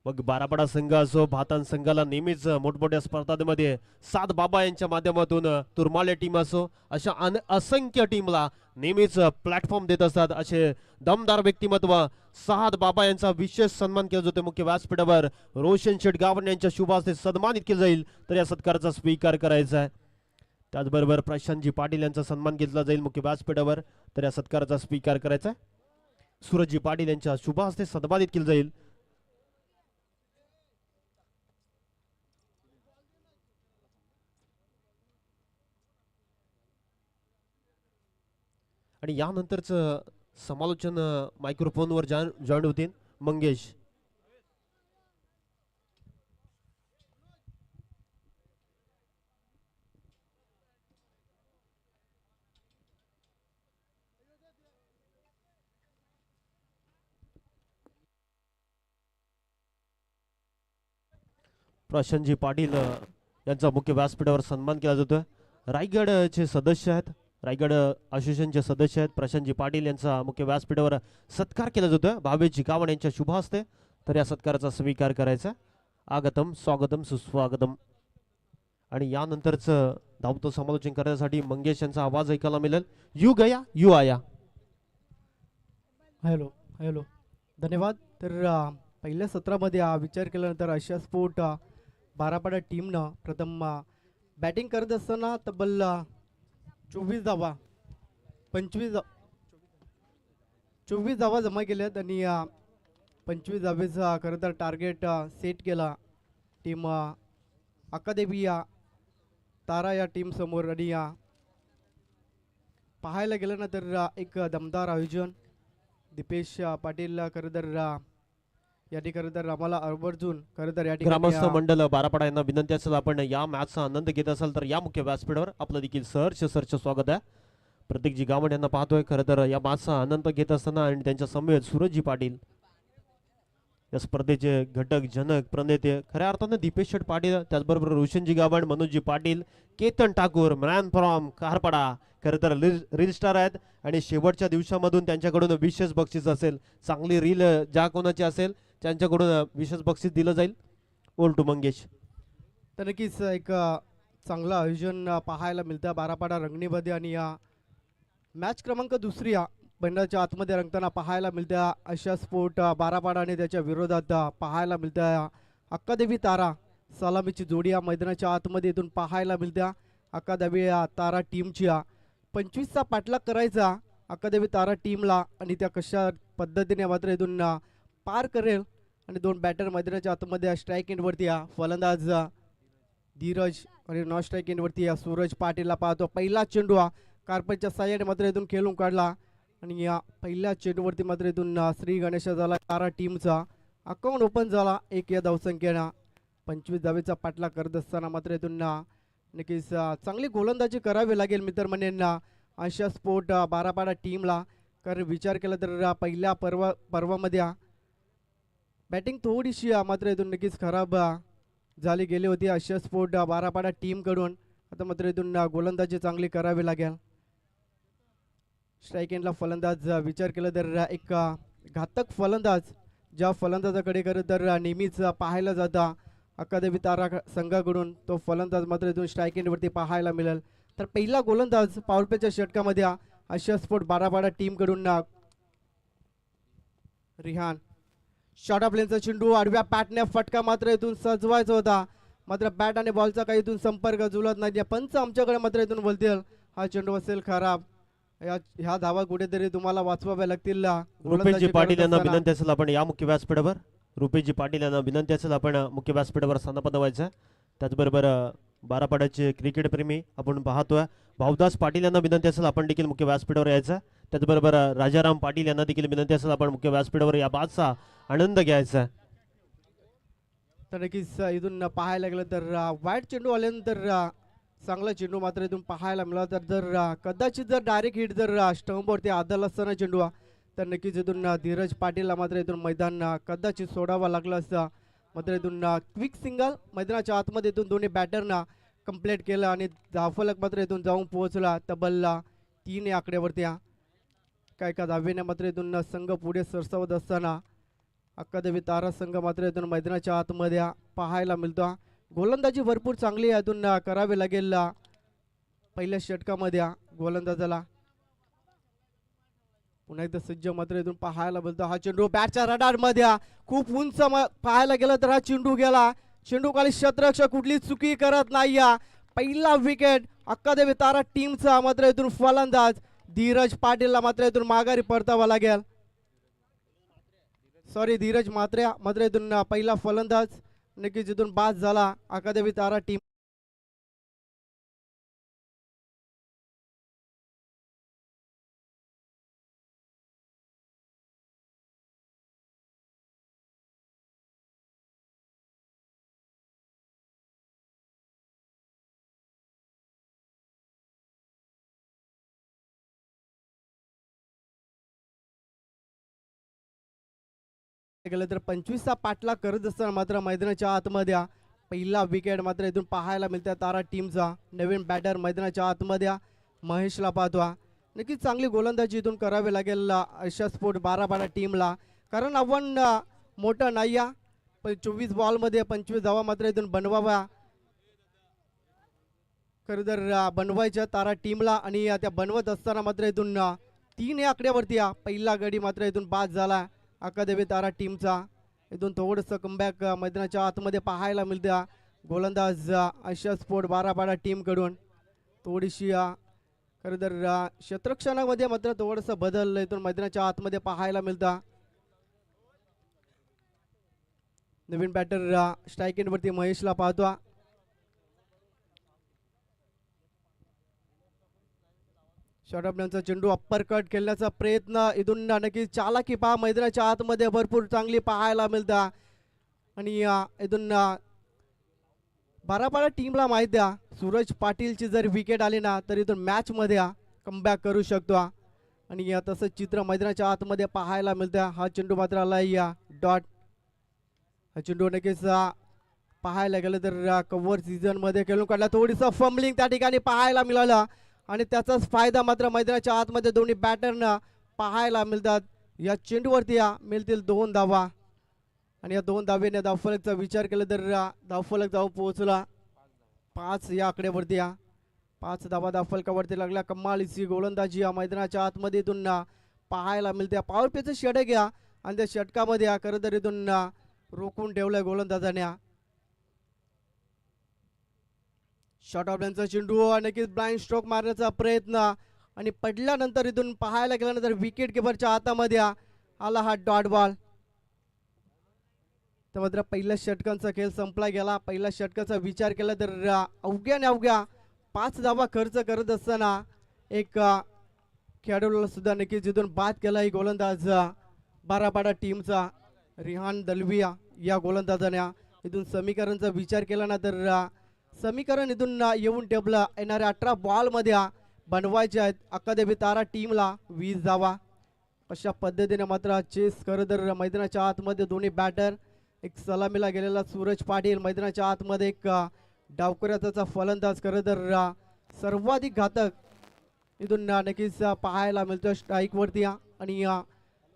Speaker 1: मग बारापाडा संघ असो भातान संघाला नेहमीच मोठमोठ्या स्पर्धांमध्ये सात बाबा यांच्या माध्यमातून तुरमाले टीम असो अशा असंख्य टीमला नेहमीच प्लॅटफॉर्म देत असतात. असे दमदार व्यक्तिमत्व सात बाबा यांचा विशेष सन्मान केला जातो मुख्य व्यासपीठावर. रोशन शेठ गावण यांच्या शुभ हस्ते सन्मानित केलं जाईल, तर या सत्काराचा स्वीकार करायचा आहे. त्याचबरोबर प्रशांतजी पाटील यांचा सन्मान घेतला जाईल मुख्य व्यासपीठावर, तर या सत्काराचा स्वीकार करायचा आहे. सूरजजी पाटील यांच्या शुभ हस्ते सन्मानित केलं जाईल. आणि यानंतरचं समालोचन मायक्रोफोनवर जॉईन होतील मंगेश. प्रशांतजी पाटील यांचा मुख्य व्यासपीठावर सन्मान केला जातोय. रायगडचे सदस्य आहेत, रायगड असोसिएशनचे सदस्य आहेत प्रशांतजी पाटील यांचा मुख्य व्यासपीठावर सत्कार केला जातोय भावेशजी गावण यांच्या शुभ हस्ते, तर या सत्काराचा स्वीकार करायचा. आगतम स्वागतम सुस्वागतम. आणि यानंतरचं धावतं समालोचन करण्यासाठी मंगेश यांचा आवाज ऐकायला मिळेल. यू गया यू आया.
Speaker 2: हॅलो हॅलो, धन्यवाद. तर पहिल्या सत्रामध्ये विचार केल्यानंतर आशिया स्पोर्ट बारापाडा टीमनं प्रथम बॅटिंग करत असताना तब्बल 24 धावा 24 धावा जमा केल्यात आणि 25 धावेचा खरं तर टार्गेट सेट केला टीम अकादेमी तारा या टीम समोर. आणि पाहायला गेलं ना तर एक दमदार आयोजन दीपेश पाटील खरं तर या ठिकाणी तर आम्हाला आवर्जून खरं तर या
Speaker 1: ग्रामस्थ मंडळ बारापाडा यांना विनंती असेल आपण या मॅचचा आनंद घेत असाल तर या मुख्य व्यासपीठावर आपलं देखील सहर्ष स्वागत आहे. प्रत्येकजी गावण यांना पाहतोय खरं तर या मॅचचा आनंद घेत असताना आणि त्यांच्या समवेत सूरजजी पाटील या स्पर्धेचे घटक जनक प्रणेते खऱ्या अर्थानं दीपेश पाटील, त्याचबरोबर रोशनजी गावण, मनोजजी पाटील, केतन ठाकूर, मॅन फ्रॉम कारपाडा खरं तर रील स्टार आहेत. आणि शेवटच्या दिवसामधून त्यांच्याकडून विशेष बक्षीस असेल, चांगली रील ज्या कोणाची असेल त्यांच्याकडून विशेष बक्षीस दिलं जाईल. ओल टू मंगेश.
Speaker 2: तर नक्कीच एक चांगलं आयोजन पाहायला मिळतं बारापाडा रंगणीमध्ये. आणि या मॅच क्रमांक दुसरी मैदानाच्या आतमध्ये रंगताना पाहायला मिळत्या आशिया स्पोर्ट बारापाडा आणि त्याच्या विरोधात पाहायला मिळत्या अक्कादेवी तारा सलामीची जोडी या मैदानाच्या आतमध्ये इथून पाहायला मिळत्या. अक्कादेवी तारा टीमची 25चा पाठलाग करायचा अकादमी तारा टीमला आणि त्या कशा पद्धतीने मात्र इथून पार करेल. आणि दोन बॅटर मैदानाच्या आतमध्ये स्ट्राईक एंडवरती फलंदाज धीरज आणि नॉन स्ट्राईक एंडवरती सूरज पाटीलला पाहतो. पहिला चेंडू कार्पेटच्या साह्याने मात्र इथून खेळून काढला आणि या पहिल्या चेंडूवरती मात्र इथून श्री गणेश झाला. तारा टीमचा अकाउंट ओपन झाला 1 या धावसंख्येनं. 25 धावेचा पाठला करत असताना मात्र इथून नक्कीच चांगली गोलंदाजी करावी लागेल मित्रमंडळींना आशिया स्पोर्ट बारापाडा टीमला. कारण विचार केला तर पहिल्या पर्वामध्ये बॅटिंग थोडीशी मात्र इथून नक्कीच खराब झाली गेली होती आशिया स्पोर्ट बारापाडा टीमकडून. आता मात्र इथून गोलंदाजी चांगली करावी लागेल. स्ट्राईक एंडला फलंदाज विचार केला तर एक घातक फलंदाज ज्या फलंदाजाकडे खरं तर नेहमीच पाहायला जाता अकादमी तारा संघाकडून तो फलंदाज मात्र इथून स्ट्राईक एंडवरती पाहायला मिळेल. तर पहिला गोलंदाज पॉवरप्लेच्या षटकामध्ये आशिया स्पोर्ट बारापाडा टीमकडून रिहान. शॉर्ट ऑफ लेनचा चेंडू आडव्या बॅटने फटका मात्र इथून सजवायचा होता, मात्र बॅट आणि बॉलचा काही इथून संपर्क जुळत नाही. पंच आमच्याकडे मात्र इथून बोलतील हा चेंडू असेल खराब. ह्या धावा कुठेतरी तुम्हाला वाचवाव्या लागतील.
Speaker 1: रुपेशजी पाटील यांना विनंती असेल आपण या मुख्य व्यासपीठावर. रुपेशजी पाटील यांना विनंती असेल आपण मुख्य व्यासपीठावर स्थानपन्न व्हायचं. त्याचबरोबर बारापाड्याचे क्रिकेट प्रेमी आपण पाहतोय भावदास पाटील यांना विनंती असेल आपण देखील मुख्य व्यासपीठावर यायचं. त्याचबरोबर राजाराम पाटील यांना देखील विनंती असेल आपण मुख्य व्यासपीठावर या बादचा आनंद घ्यायचा.
Speaker 2: तर नक्कीच इथून पाहायला गेलं तर वाईट चेंडू आल्यानंतर चांगला चेंडू मात्र इथून पाहायला मिळाला. तर जर कदाचित जर डायरेक्ट हिट जर स्टंपवरती आदल असताना चेंडू तर नक्कीच इथून धीरज पाटीलला मात्र इथून मैदान कदाचित सोडावं लागलं असतं. मात्र इथून क्विक सिंगल मैदानाच्या आतमध्ये इथून दोन्ही बॅटरना कंप्लीट केलं आणि धावफलक मात्र इथून जाऊन पोहोचला तब्बल 3 या आकड्यावरती. काय का धावेने मात्र इथून संघ पुढे सरसावत असताना अकादमी तारा संघ मात्र इथून मैदानाच्या आतमध्ये पाहायला मिळतो. गोलंदाजी भरपूर चांगली यातून करावी लागेल पहिल्या षटकामध्ये गोलंदाजाला. पुन्हा एकदा सज्ज मात्र इथून पाहायला मिळतो. हा चेंडू बॅटच्या रडारमध्ये खूप उंच पाहायला गेला तर हा चेंडू गेला. चेंडू खाली क्षेत्ररक्षक कुठली चुकी करत नाही. पहिला विकेट अकादमी तारा टीमचा. मात्र इथून फलंदाज धीरज पाटीलला मात्र इथून माघारी परतावा लागेल. सॉरी धीरज मात्र इथून पहिला फलंदाज नक्कीच इथून बाद झाला अकादमी तारा टीम. गेलं तर 25चा पाठला करत असताना मात्र मैदानाच्या आतमध्ये पहिला विकेट मात्र इथून पाहायला मिळते तारा टीमचा. नवीन बॅटर मैदानाच्या आतमध्ये महेशला पाहतो. नक्कीच चांगली गोलंदाजी इथून करावी लागेल आशिया स्पोर्ट बारापाडा टीमला. कारण आव्हान मोठं नाही पण 24 बॉलमध्ये 25 धावा मात्र इथून बनवाव्या. खरं तर बनवायच्या तारा टीमला आणि त्या बनवत असताना मात्र इथून 3 या आकड्यावरती पहिला गडी मात्र इथून बाद झाला अकादमी तारा टीमचा. इथून थोडंसं कमबॅक मैदानाच्या आतमध्ये पाहायला मिळते. गोलंदाज आशिया स्पोर्ट बारापाडा टीमकडून थोडीशी खरं तर क्षेत्ररक्षणामध्ये मात्र थोडंसं बदल इथून मैदानाच्या आतमध्ये पाहायला मिळतं. नवीन बॅटर स्ट्राईक एंडवरती महेशला पाहतो. शॉर्ट ऑफ लेनचा चेंडू अप्पर कट खेळण्याचा प्रयत्न इथून नक्कीच चालाकी पहा मैदानाच्या आतमध्ये भरपूर चांगली पाहायला मिळतं. आणि इथून बारापाडा टीमला माहिती आहे सूरज पाटीलची जर विकेट आली ना तर इथून मॅचमध्ये कमबॅक करू शकतो. आणि तसंच चित्र मैदानाच्या आतमध्ये पाहायला मिळतं. हा चेंडू मात्र आला डॉट. हा चेंडू नक्कीच पाहायला गेलं तर कव्हर सीझनमध्ये खेळून काढला. थोडीसं फंबलिंग त्या ठिकाणी पाहायला मिळालं आणि त्याचाच फायदा मात्र मैदानाच्या आतमध्ये दोन्ही बॅटरना पाहायला मिळतात. या चेंडूवरती मिळतील 2 धावा आणि या 2 धावेने धावफलकचा विचार केला तर धावफलक जाऊन पोहोचला 5 या आकड्यावरती. 5 धावा धावफलकावरती लागल्या. कमालीची गोलंदाजी या मैदानाच्या आतमध्ये इथून पाहायला मिळते. पॉवर प्लेचं षटक आणि त्या षटकामध्ये खरं तर इथून रोखून ठेवलंय गोलंदाजाने. शॉर्ट ऑफ लेनचा चेंडू नक्कीच ब्लाइंड स्ट्रोक मारण्याचा प्रयत्न आणि पडल्यानंतर इथून पाहायला गेल्यानंतर विकेट किपरच्या हातामध्ये आला हा डॉट बॉल. तर मात्र पहिल्या षटकांचा खेळ संपला गेला. पहिल्या षटकाचा विचार केला तर अवघ्या 5 धावा खर्च करत असताना एक खेळाडूला सुद्धा नक्कीच इथून बाद केला ही गोलंदाज बारापाडा टीमचा रिहान दलविया या गोलंदाजाने. इथून समीकरणचा विचार केला ना तर समीकरण इथून येऊन टेबला येणाऱ्या 18 बॉलमध्ये बनवायचे आहेत अकादमी तारा टीमला 20 धावा. अशा पद्धतीने मात्र चेस खरं तर मैदानाच्या आतमध्ये दोन्ही बॅटर एक सलामीला गेलेला सूरज पाटील, मैदानाच्या आतमध्ये एक डावखुऱ्याचा फलंदाज खरं तर सर्वाधिक घातक इथून नक्कीच पाहायला मिळतो स्ट्राईक वरती. आणि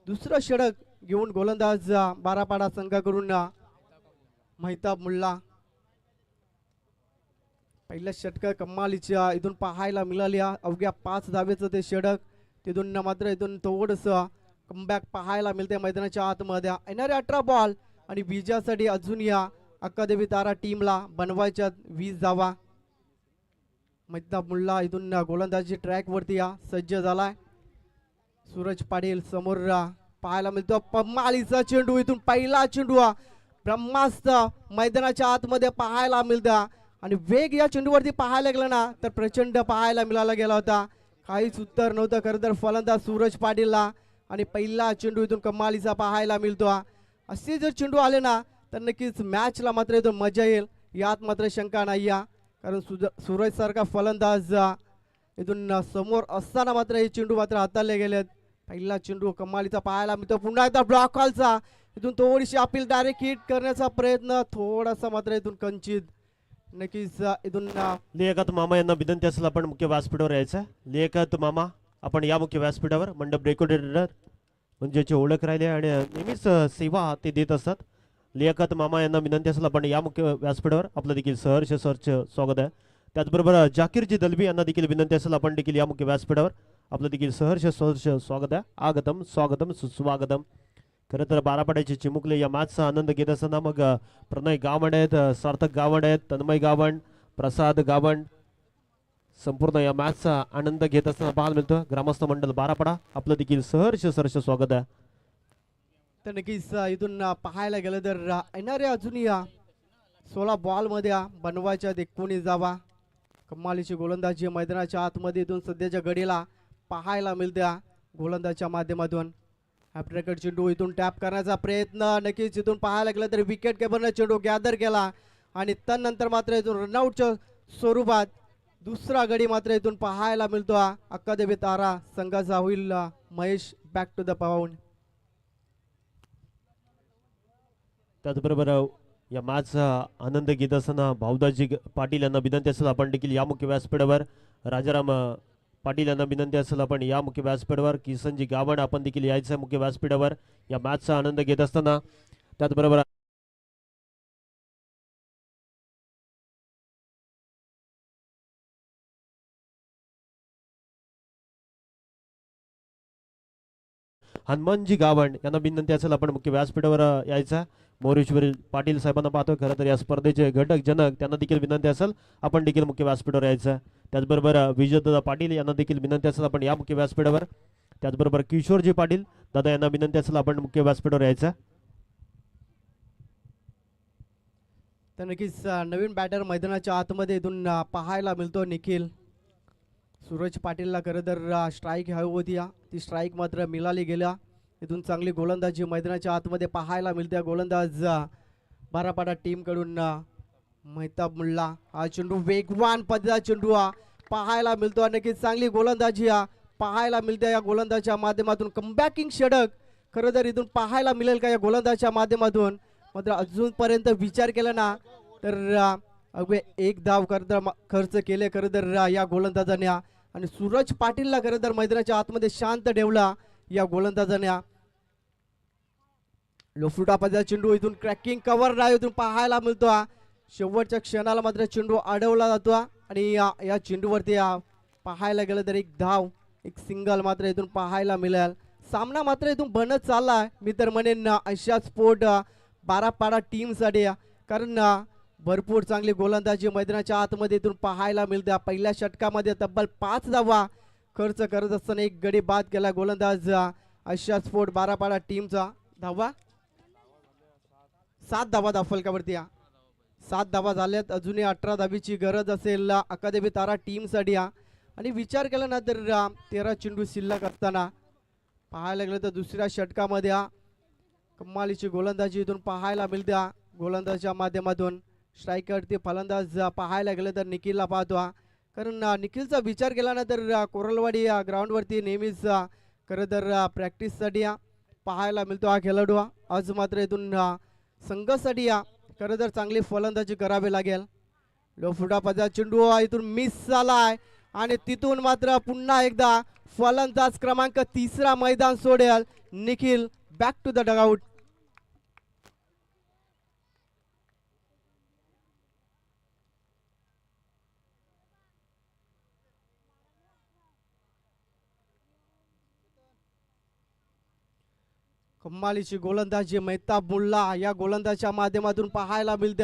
Speaker 2: दुसरं षटक घेऊन गोलंदाज बारापाडा संघाकडून महिताब मुल्ला. पहिल्या षटक कमालीच्या इथून पाहायला मिळाली. अवघ्या 5 धावेचं ते षटक. तिथून मात्र इथून थोडंसं कमबॅक पाहायला मिळते मैदानाच्या आतमध्ये. येणारे 18 बॉल आणि विजयासाठी अजून या अकादमी तारा टीमला बनवायच्या 20 धावा. महिताब मुल्ला इथून गोलंदाजी ट्रॅक वरती सज्ज झालाय. सूरज पाटील समोर पाहायला मिळतो. कमालीचा चेंडू इथून पहिला चेंडू ब्रह्मास्त्र मैदानाच्या आतमध्ये पाहायला मिळतं. आणि वेग या चेंडूवरती पाहायला गेला ना तर प्रचंड पाहायला मिळाला गेला होता. काहीच उत्तर नव्हतं खरं तर फलंदाज सूरज पाटीलला. आणि पहिला चेंडू इथून कमालीचा पाहायला मिळतो. असे जर चेंडू आले ना तर नक्कीच मॅचला मात्र इथून मजा येईल यात मात्र शंका नाही. कारण सूरज सारखा फलंदाज इथून समोर असताना मात्र हे चेंडू मात्र हाताळले गेलेत. पहिला चेंडू कमालीचा पाहायला मिळतो. पुन्हा एकदा ब्लॉक कॉलचा इथून थोडीशी अपील डायरेक्ट हिट करण्याचा प्रयत्न थोडासा मात्र इथून कंचित. नक्कीच इथून
Speaker 1: लियाकत मामा यांना विनंती असेल आपण मुख्य व्यासपीठावर यायचं. लियाकत मामा आपण या मुख्य व्यासपीठावर. मंडप रेकॉर्डेटर म्हणजे ओळख राहिली आणि नेहमीच सेवा ते देत असतात. लियाकत मामा यांना विनंती असेल आपण या मुख्य व्यासपीठावर. आपलं देखील सहर्ष स्वागत आहे. त्याचबरोबर जाकीरजी दलवी यांना देखील विनंती असेल आपण देखील या मुख्य व्यासपीठावर. आपलं देखील सहर्ष स्वागत आहे. आगतम स्वागतम सुस्वागतम. खरं तर बारापाड्याचे चिमुकले या मॅचचा आनंद घेत असताना मग प्रणय गावंड आहेत, सार्थक गावंड आहेत, तन्मय गावंड, प्रसाद गावंड संपूर्ण या मॅचचा आनंद घेत असताना पाहायला मिळतो. ग्रामस्थ मंडळ बारापाडा आपलं देखील सहर्ष स्वागत आहे.
Speaker 2: तर नक्कीच इथून पाहायला गेलं तर येणाऱ्या अजूनही 16 बॉलमध्ये बनवायच्या 19 धावा. कमालीची गोलंदाजी मैदानाच्या आतमध्ये इथून सध्याच्या घडीला पाहायला मिळत्या गोलंदाजच्या माध्यमातून. हॅपट्रॅकर चेंडू इथून टॅप करण्याचा प्रयत्न नक्कीच इथून पाहायला गेलं तर विकेट किपरने चेंडू गॅदर केला. आणि त्यानंतर मात्र इथून रनआउटच्या स्वरूपात दुसरा गडी मात्र इथून पाहायला मिळतो. अकादमी तारा संघाचा होईल Mahesh back to the pound.
Speaker 1: त्याचबरोबर या मॅचचा आनंद घेत असताना भाऊदाजी पाटील यांना विनंती असेल आपण देखील या मुख्य व्यासपीठावर. राजाराम पाटील यांना विनंती असेल आपण या मुख्य व्यासपीठावर. किसनजी गावंड आपण देखील यायचं मुख्य व्यासपीठावर या मॅचचा आनंद घेत असताना. त्याचबरोबर हनुमानजी गावंड यांना विनंती असेल आपण मुख्य व्यासपीठावर यायचा. मोरेश्वरी पाटील साहेबांना पाहतोय. खरं तर या स्पर्धेचे घटक जनक त्यांना देखील विनंती असेल आपण देखील मुख्य व्यासपीठावर यायचं. त्याचबरोबर विजयदादा पाटील यांना देखील विनंती असेल आपण या मुख्य व्यासपीठावर. त्याचबरोबर किशोरजी पाटील दादा यांना विनंती असेल आपण मुख्य व्यासपीठावर यायचं.
Speaker 2: तर नक्कीच नवीन बॅटर मैदानाच्या आतमध्ये इथून पाहायला मिळतो निखिल. सूरज पाटीलला खरं तर स्ट्राईक हवी होती. ती स्ट्राईक मात्र मिळाली गेल्या. इथून चांगली गोलंदाजी मैदानाच्या आतमध्ये पाहायला मिळते. गोलंदाज बारापाडा टीमकडून महिताब मुल्ला. हा चेंडू वेगवान पद्धतीचा चेंडू पाहायला मिळतो. नक्कीच चांगली गोलंदाजी पाहायला मिळते या गोलंदाजच्या माध्यमातून. कमबॅकिंग षटक खरं तर इथून पाहायला मिळेल का या गोलंदाजच्या माध्यमातून. मात्र अजूनपर्यंत विचार केला ना तर अगदी 1 धाव खर्च केले खरं तर या गोलंदाजाने. आणि सूरज पाटीलला खरं तर मैदानाच्या आतमध्ये शांत ठेवला या गोलंदाजाने. लोफुटा पद्धतीचा चेंडू इथून क्रॅकिंग कव्हर ड्राईव्ह इथून पाहायला मिळतो. शेवटच्या क्षणाला मात्र चेंडू अडवला जातो. आणि या चेंडूवरती पाहायला गेलं तर 1 धाव 1 सिंगल मात्र इथून पाहायला मिळेल. सामना मात्र इथून बनत चाललाय. मी तर म्हणेन आशिया स्पोर्ट बारापाडा टीमसाठी. कारण भरपूर चांगली गोलंदाजी मैदानाच्या आतमध्ये इथून पाहायला मिळते. पहिल्या षटकामध्ये तब्बल 5 धावा खर्च करत असताना एक गडी बाद केला गोलंदाज आशिया स्पोर्ट बारापाडा टीमचा. धावा 7 धावा धावफलकावरती 7 धावा झाल्यात. अजूनही 18 धावीची गरज असेल अकादमी तारा टीमसाठी आणि विचार केला ना तर 13 चेंडू शिल्लक असताना पाहायला गेलं तर दुसऱ्या षटकामध्ये कमालीची गोलंदाजी इथून पाहायला मिळते. गोलंदाजच्या माध्यमातून स्ट्रायकर ते फलंदाज पाहायला गेलं तर निखिलला पाहतो कारण निखिलचा विचार केला ना तर कोरलवाडी ग्राउंडवरती नेहमीच खरं तर प्रॅक्टिससाठी पाहायला मिळतो हा खेळाडू. आज मात्र इथून संघासाठी खरं तर चांगली फलंदाजी करावी लागेल. लो फुटापाचा चेंडू इथून मिस झालाय आणि तिथून मात्र पुन्हा एकदा फलंदाज क्रमांक 3 मैदान सोडेल Nikhil. Back to the dugout. कमालीची गोलंदाजी मेहताब मुल्ला या गोलंदाजच्या माध्यमातून पाहायला मिळते.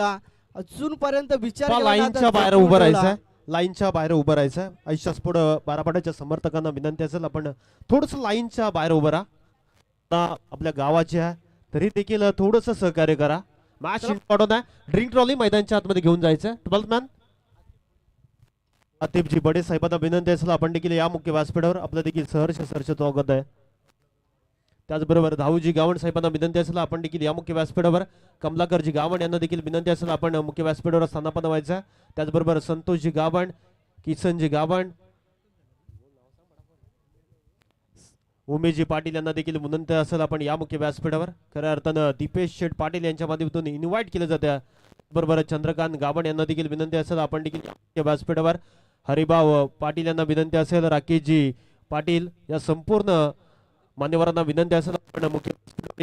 Speaker 2: अजूनपर्यंत विचार केला ना तर
Speaker 1: लाईनच्या बाहेर
Speaker 2: जपून
Speaker 1: उभं
Speaker 2: ठेवला.
Speaker 1: राहायचं, लाईनच्या बाहेर उभं राहायचं. आशिया स्पोर्ट बारापाड्याच्या समर्थकांना विनंती असेल आपण थोडस लाईनच्या बाहेर उभं राहा. आपल्या गावाचे आहे तरी देखील थोडस सहकार्य करा. मॅच इम्पॉर्टंट आहे. ड्रिंक ट्रॉली मैदानच्या आतमध्ये घेऊन जायचं. 12th मॅन आतिफजी बडे साहेबांना विनंती असेल आपण देखील या मुख्य व्यासपीठावर आपलं देखील सहर्ष स्वागत आहे. त्याचबरोबर धाऊजी गावण साहेबांना विनंती असेल आपण देखील या मुख्य व्यासपीठावर. कमलाकरजी गावण यांना देखील विनंती असेल आपण मुख्य व्यासपीठावर स्थानापन्न व्हायचं. त्याचबरोबर संतोषजी गावण, किसनजी गावण, उमेशजी पाटील यांना देखील विनंती असेल आपण या मुख्य व्यासपीठावर. खऱ्या अर्थानं दीपेश शेठ पाटील यांच्या माध्यमातून इन्व्हाइट केलं जातं. बरोबर चंद्रकांत गावण यांना देखील विनंती असेल आपण देखील या मुख्य व्यासपीठावर. हरिभाऊ पाटील यांना विनंती असेल. राकेशजी पाटील या संपूर्ण मान्यवरांना विनंती असेल आपण मुख्य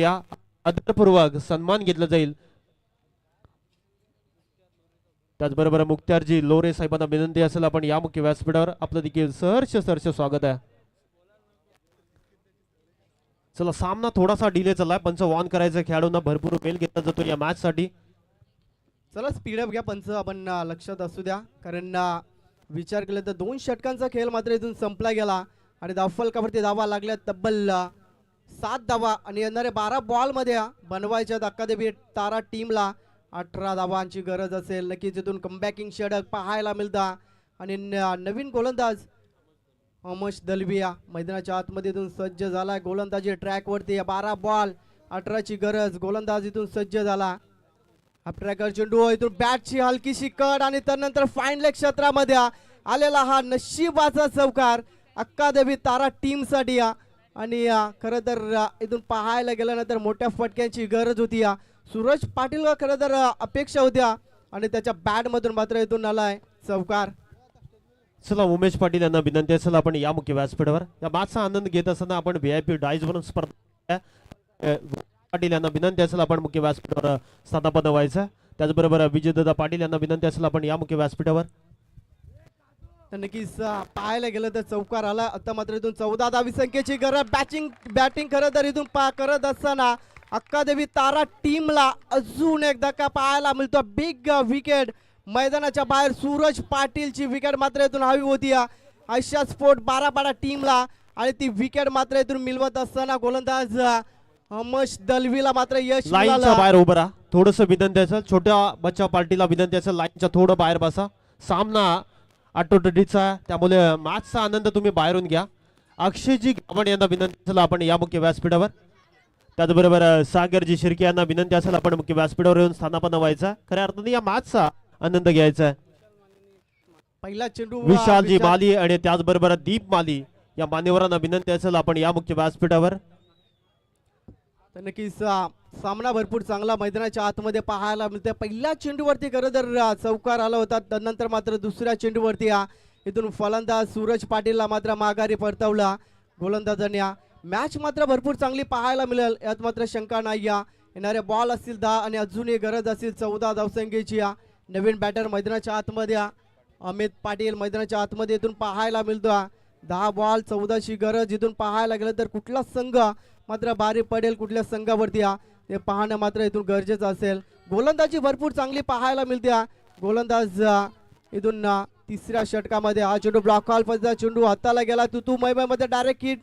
Speaker 1: या आदरपूर्वक सन्मान घेतला जाईल. त्याचबरोबर मुख्तारजी लोरे साहेबांना विनंती असेल आपण या मुख्य व्यासपीठावर आपलं देखील सहर्ष स्वागत आहे. चला सामना थोडासा डिले चाललाय. पंच ऑन करायचं, खेळाडूंना भरपूर वेळ घेतला जातो या मॅच साठी.
Speaker 2: चला स्पीडअप घ्या पंच. आपण लक्षात असू द्या कारण विचार केला तर 2 षटकांचा खेळ मात्र इथून संपला गेला आणि धावफलकावरती धावा लागल्या तब्बल 7 धावा आणि येणारे 12 बॉल मध्ये बनवायच्या अकादमी तारा टीमला 18 धावांची गरज असेल. नक्कीच इथून कमबॅकिंग षटक पाहायला मिळता आणि नवीन गोलंदाज अमश दलविया मैदानाच्या आतमध्ये इथून सज्ज झाला. गोलंदाजी ट्रॅक वरती 12 बॉल 18ची गरज. गोलंदाज इथून सज्ज झाला. ट्रॅकर चेंडू इथून बॅटची हलकीशी कट आणि त्यानंतर फाईन लेग क्षेत्रामध्ये आलेला हा नशिबाचा चौकार अकादमी तारा टीम साठी आणि खरं तर इथून पाहायला गेल्यानंतर मोठ्या फटक्यांची गरज होती. सूरज पाटील खरं तर अपेक्षा होत्या आणि त्याच्या बॅट मधून मात्र इथून आलाय चौकार.
Speaker 1: चला उमेश पाटील यांना विनंती असेल आपण या मुख्य व्यासपीठावर. या मॅचचा आनंद घेत असताना आपण VIP डायस बनवून स्पर्धा पाटील यांना विनंती असेल आपण मुख्य व्यासपीठावर स्थानापन्न व्हायचं. त्याचबरोबर विजयदादा पाटील यांना विनंती असेल आपण या मुख्य व्यासपीठावर.
Speaker 2: नक्कीच पाहायला गेलं तर चौकार आला. आता मात्र इथून 14 धावी संख्येची गरज. बॅटिंग खरं तर इथून करत असताना अकादमी तारा टीमला अजून एक धक्का पाहायला मिळतो. बिग विकेट मैदानाच्या बाहेर सूरज पाटीलची विकेट मात्र इथून हवी होती आशिया स्पोर्ट बारापाडा टीमला आणि ती विकेट मात्र इथून मिळवत असताना गोलंदाज अमश दलवीला मात्र यश
Speaker 1: लाईनच्या
Speaker 2: मिळालं.
Speaker 1: बाहेर उभं राहा. थोडस विनंती असेल छोट्या बच्चा पार्टीला विनंती असेल लाईनच्या थोडं बाहेर बसा. सामना आटोटडीचा त्यामुळे मॅचचा आनंद तुम्ही बाहेरून घ्या. अक्षयजी गावण यांना विनंती असेल आपण या मुख्य व्यासपीठावर. त्याचबरोबर सागरजी शिर्के यांना विनंती असेल आपण मुख्य व्यासपीठावर येऊन स्थानापन्न व्हायचा. खऱ्या अर्थाने या मॅचचा आनंद घ्यायचा.
Speaker 2: पहिला चेंडू
Speaker 1: विशालजी माली आणि त्याचबरोबर दीप माली या मान्यवरांना विनंती असेल आपण या मुख्य व्यासपीठावर.
Speaker 2: तर नक्कीच सामना भरपूर चांगला मैदानाच्या आतमध्ये पाहायला मिळते. पहिल्या चेंडूवरती खरं तर चौकार आला होता. त्यानंतर मात्र दुसऱ्या चेंडूवरती इथून फलंदाज सूरज पाटीलला मात्र माघारी परतवला गोलंदाजांनी. मॅच मात्र भरपूर चांगली पाहायला मिळेल यात मात्र शंका नाही. येणारे बॉल असतील 10 आणि अजूनही गरज असेल 14 धावसंख्येची. नवीन बॅटर मैदानाच्या आतमध्ये अमित पाटील मैदानाच्या आतमध्ये इथून पाहायला मिळतो. 10 बॉल 14ची गरज. इथून पाहायला गेलं तर कुठला संघ मात्र बारी पडेल कुठल्या संघावरती ते पाहणं मात्र इथून गरजेचं असेल. गोलंदाजी भरपूर चांगली पाहायला मिळते. गोलंदाज इथून तिसऱ्या षटकामध्ये हा चेंडू ब्लॉक हॉल पद्धतीचा चेंडू हाताला गेला तू मध्ये डायरेक्ट हिट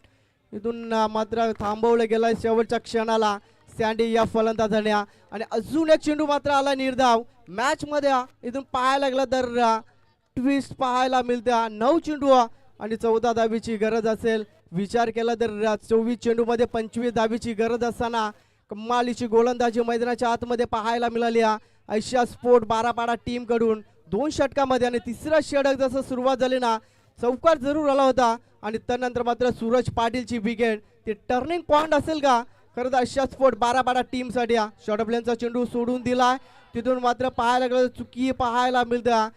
Speaker 2: इथून मात्र थांबवलं गेलं शेवटच्या क्षणाला सँडी या फलंदाजाने आणि अजून एक चेंडू मात्र आला निर्धाव मॅच मध्ये इथून पाहायला लागला तर ट्विस्ट पाहायला मिळत्या 9 चेंडू आणि 14 धाबीची गरज असेल विचार केला तर 24 चेंडू मध्ये 25 धाबीची गरज असताना कमालीची गोलंदाजी मैदानाच्या आतमध्ये पाहायला मिळाली आशिया स्पोर्ट बारापाडा टीम कडून 2 षटकामध्ये आणि तिसरा षटक जसं सुरुवात झाली ना चौकार जरूर आला होता आणि त्यानंतर मात्र सूरज पाटीलची विकेट ती टर्निंग पॉइंट असेल का खरं तर आशिया स्पोर्ट बारापाडा टीम साठी शॉर्ट प्लेनचा चेंडू सोडून दिलाय तिथून मात्र पाहायला गेलं चुकी पाहायला मिळतं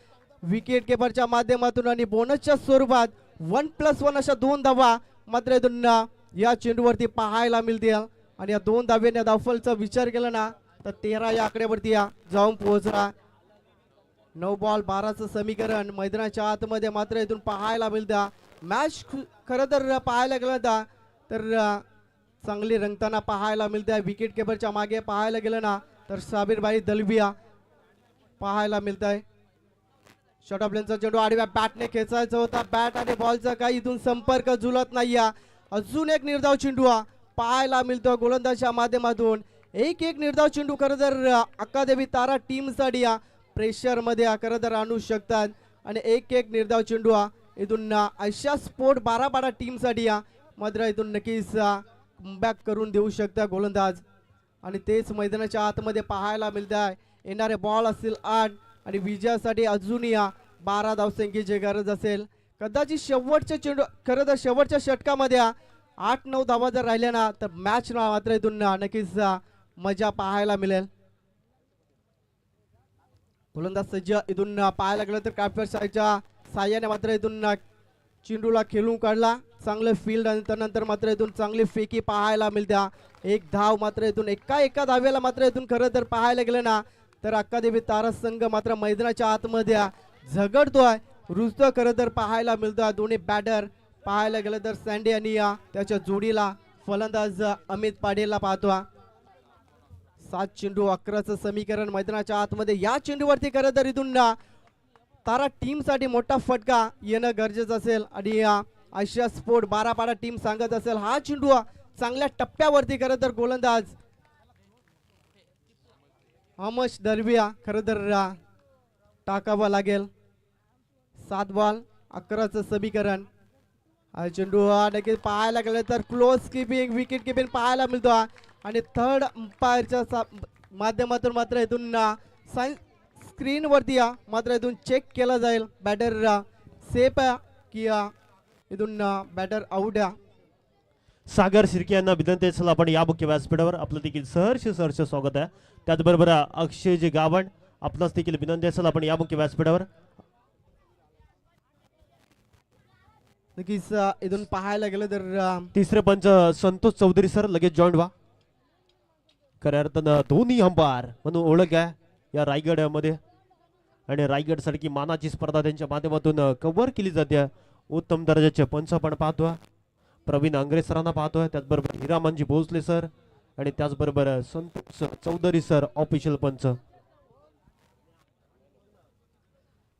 Speaker 2: विकेट किपरच्या माध्यमातून आणि बोनसच्या स्वरूपात 1+1 अशा 2 धावा मात्र इथून या चेंडूवरती पाहायला मिळतील आणि या 2 धाब्याने धावफलचा विचार केला ना तर 13 या आकड्यावरती जाऊन पोहोचला 9 बॉल 12चं समीकरण मैदानाच्या आतमध्ये मात्र इथून पाहायला मिळतं मॅच खरं तर पाहायला गेलं तर चांगली रंगताना पाहायला मिळते विकेट किपरच्या मागे पाहायला गेलं ना तर साबिरबाई दलबिया पाहायला मिळत आहे शॉर्ट ऑफ लेनचा चेंडू आडव्या बॅटने खेचायचा होता बॅट आणि बॉलचा काही इथून संपर्क जुळत नाही अजून एक निर्धाव चेंडू पाहायला मिळतो गोलंदाजच्या माध्यमातून एक निर्धाव चेंडू खरं तर अकादेमी तारा टीम साठी प्रेशर मध्ये खरं तर आणू शकतात आणि एक निर्धाव चेंडू इथून आशिया स्पोर्ट बारापाडा टीम साठी मात्र इथून नक्कीच कमबॅक करून देऊ शकता गोलंदाज आणि तेच मैदानाच्या आतमध्ये पाहायला मिळत आहे येणारे बॉल असतील 8 आणि विजयासाठी अजूनही 12 धावसंख्येची गरज असेल कदाचित शेवटच्या चेंडू खरं तर शेवटच्या षटकामध्ये 8-9 धावा जर राहिल्या ना तर मॅच मात्र इथून नक्कीच मजा पाहायला मिळेल गोलंदाज सज्ज इथून पाहायला गेलं तर कापीर साईडच्या साह्याने मात्र इथून चेंडूला खेळून काढला चांगलं फील्ड आणि त्यानंतर मात्र इथून चांगली फेकी पाहायला मिळत्या एक धाव मात्र इथून एका धाव्याला मात्र इथून खरं तर पाहायला गेलं ना तर अकादेमी तारा संघ मात्र मैदानाच्या आतमध्ये झगडतोय रुजतो खरं तर पाहायला मिळतोय दोन्ही बॅटर पाहायला गेलं तर सँडी आणि त्याच्या जोडीला फलंदाज अमित पाडेलला पाहतो 7 चेंडू 11चं समीकरण मैदानाच्या आतमध्ये या चेंडूवरती खरं तर इथून तारा टीम साठी मोठा फटका येणं गरजेचं असेल आणि आशिया स्पोर्ट बारापाडा टीम सांगत असेल हा चेंडू चांगल्या टप्प्यावरती खरं तर गोलंदाज हमश दरबिया खरं तर टाकावा लागेल 7 बॉल 11चं समीकरण हा चेंडू नक्कीच पाहायला गेलं तर क्लोज किपिंग विकेट किपिंग पाहायला मिळतो आणि थर्ड अंपायरच्या माध्यमातून मात्र इथून स्क्रीन वरती मात्र इथून चेक केला जाईल बॅटर सेफ की इथून बॅटर आउट
Speaker 1: सागर शिर्के यांना विनंती असेल आपण या मुख्य व्यासपीठावर आपलं देखील सहर्ष स्वागत आहे त्याचबरोबर अक्षयजी गावण आपल्यास देखील विनंती असेल आपण या मुख्य व्यासपीठावर
Speaker 2: नक्कीच इथून पाहायला गेलं तर
Speaker 1: तिसरे पंच संतोष चौधरी सर लगेच जॉईन व्हा खऱ्या अर्थानं दोन्ही अंपायर म्हणून ओळख आहे या रायगड मध्ये आणि रायगड सारखी मानाची स्पर्धा त्यांच्या माध्यमातून कव्हर केली जाते उत्तम दर्जाचे पंच आपण पाहतोय प्रवीण आंग्रे सरांना पाहतोय त्याचबरोबर हिरामनजी भोसले सर आणि त्याचबरोबर संतोष चौधरी सर ऑफिशियल पंच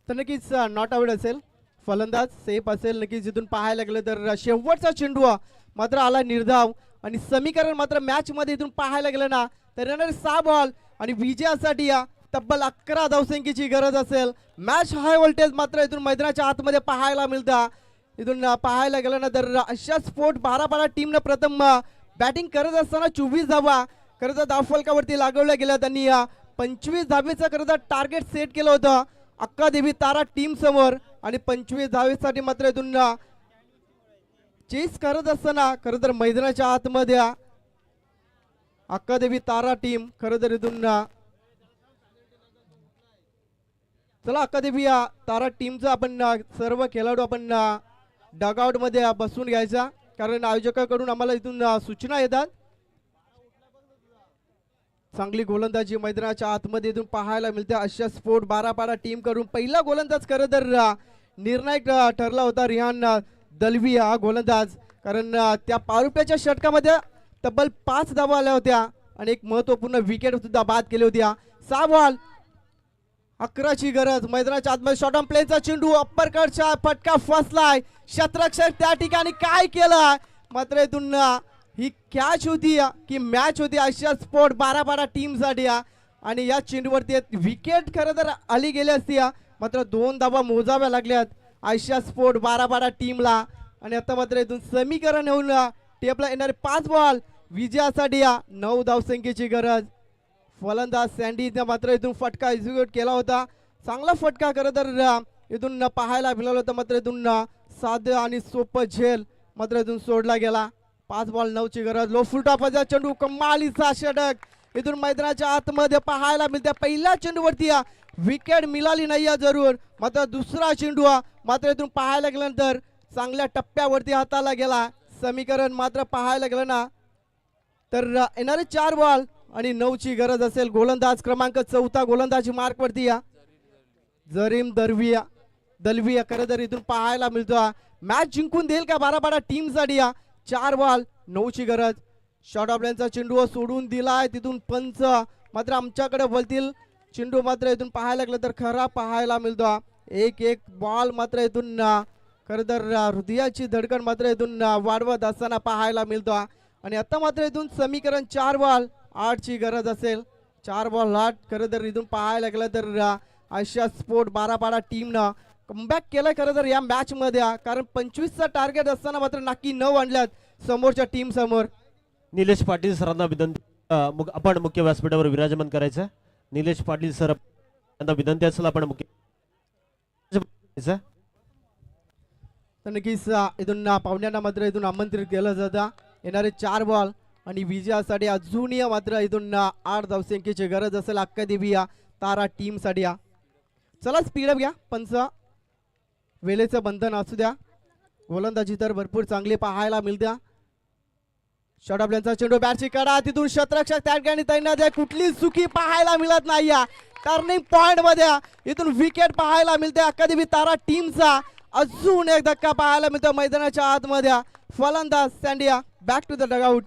Speaker 2: तर नक्कीच नॉट आउट असेल फलंदाज सेफ असेल नक्कीच इथून पाहायला गेलं तर शेवटचा चेंडू मात्र आला निर्धाव आणि समीकरण मात्र मॅच मध्ये इथून पाहायला गेलं ना तर येणारे 6 बॉल आणि विजयासाठी तब्बल 11 धावसंख्येची गरज असेल मॅच हाय व्होल्टेज मात्र इथून मैदानाच्या आतमध्ये पाहायला मिळतं इथून पाहायला गेलं ना तर आशिया स्पोर्ट बारापाडा टीमनं प्रथम बॅटिंग करत असताना 24 धावा खरं तर धावफलकावरती लागवल्या गेल्या त्यांनी 25 धावेचं खरं तर टार्गेट सेट केलं होतं अक्कादेवी तारा टीम समोर आणि 25 धावेसाठी मात्र इथून चेस करत असताना खरं तर मैदानाच्या आतमध्ये अक्कादेवी तारा टीम खरं तर इथून चला अक्कादेवी तारा टीमचा आपण सर्व खेळाडू आपण डगआउट मध्ये बसून घ्यायचा कारण आयोजकाकडून आम्हाला इथून सूचना येतात चांगली गोलंदाजी मैदानाच्या आतमध्ये इथून पाहायला मिळते आशिया स्पोर्ट बारापाडा टीम कडून पहिला गोलंदाज खरं तर निर्णायक ठरला होता रिहान दलवी हा गोलंदाज कारण त्या पारुप्याच्या षटकामध्ये तब्बल 5 धावा आल्या होत्या आणि एक महत्वपूर्ण विकेट सुद्धा बाद केली होती 6 बॉल 11ची गरज. मैदानाच्या आतमध्ये शॉर्ट ऑन प्लेनचा चेंडू अप्परकटचा फटका फसलाय. शतरक्षक त्या ठिकाणी काय केलं, मात्र इथून ही कॅच होती की मॅच होती आशिया स्पोर्ट बारापाडा टीम साठी. आणि या चेंडूवरती विकेट खरं तर आली गेली असती, मात्र 2 धावा मोजाव्या लागल्यात आशिया स्पोर्ट बारापाडा टीमला. आणि आता मात्र इथून समीकरण होऊन टेपला येणारे 5 बॉल विजयासाठी 9 धावसंख्येची गरज. फलंदाज सँडीने मात्र इथून फटका एक्झिक्यूट केला होता. चांगला फटका खरं तर इथून पाहायला मिळाला होता, मात्र इथून साधं आणि सोपं झेल मात्र इथून सोडला गेला. 5 बॉल 9ची गरज. लो फुलटॉपचा चेंडू कमालीचा षटक इथून मैदानाच्या आतमध्ये पाहायला मिळते. पहिल्या चेंडूवरती विकेट मिळाली नाही जरूर, मात्र दुसरा चेंडू मात्र इथून पाहायला गेल्यानंतर चांगल्या टप्प्यावरती हाताला गेला. समीकरण मात्र पाहायला गेलं ना तर येणारे 4 बॉल आणि 9ची गरज असेल. गोलंदाज क्रमांक 4 गोलंदाजी मार्क वरती जरीम दलविया खरं तर इथून पाहायला मिळतो. मॅच जिंकून देईल का बारापाडा टीम साठी. 4 बॉल 9ची गरज. शॉर्ट ऑफ लाईनचा चेंडू सोडून दिलाय, तिथून पंच मात्र आमच्याकडे बोलतील. चेंडू मात्र इथून पाहायला लागलं तर खरा पाहायला मिळतो. एक बॉल मात्र इथून खरं तर हृदयाची धडकन मात्र इथून वाढवत असताना पाहायला मिळतो. आणि आता मात्र इथून समीकरण 4 बॉल 8ची गरज असेल. 4 बॉल 8 खरं तर इथून पाहायला गेलं तर आशिया स्पोर्ट बारापाडा टीमनं कमबॅक केलं खरं तर या मॅच मध्ये. कारण 25चा टार्गेट असताना मात्र नक्की 9 आणल्यात समोरच्या टीम समोर.
Speaker 1: निलेश पाटील सरांना विनंती, आपण मुख्य व्यासपीठावर विराजमान करायचं. निलेश पाटील सर यांना विनंती असेल आपण मुख्य
Speaker 2: तर नक्कीच इथून पाहुण्यांना मात्र इथून आमंत्रित केलं जातं. येणारे 4 बॉल आणि विजयासाठी अजूनही मात्र इथून 8 धावसंख्येची गरज असेल अक्का देवी तारा टीम साठी. चला स्पीडअप घ्या. पंच वेळेचं बंधन असू द्या. गोलंदाजी तर भरपूर चांगली पाहायला मिळते. शॉर्ट ऑफ लाईनचा चेंडू बॅटची कडा, तिथून शतरक्षक त्या ठिकाणी तैनात आहे. कुठली चुकी पाहायला मिळत नाही. टर्निंग पॉइंट मध्ये इथून विकेट पाहायला मिळते अक्का देवी तारा टीमचा. अजून एक धक्का पाहायला मिळतो मैदानाच्या आतमध्ये. फलंदाज सँडिया बॅक टू द डगआउट.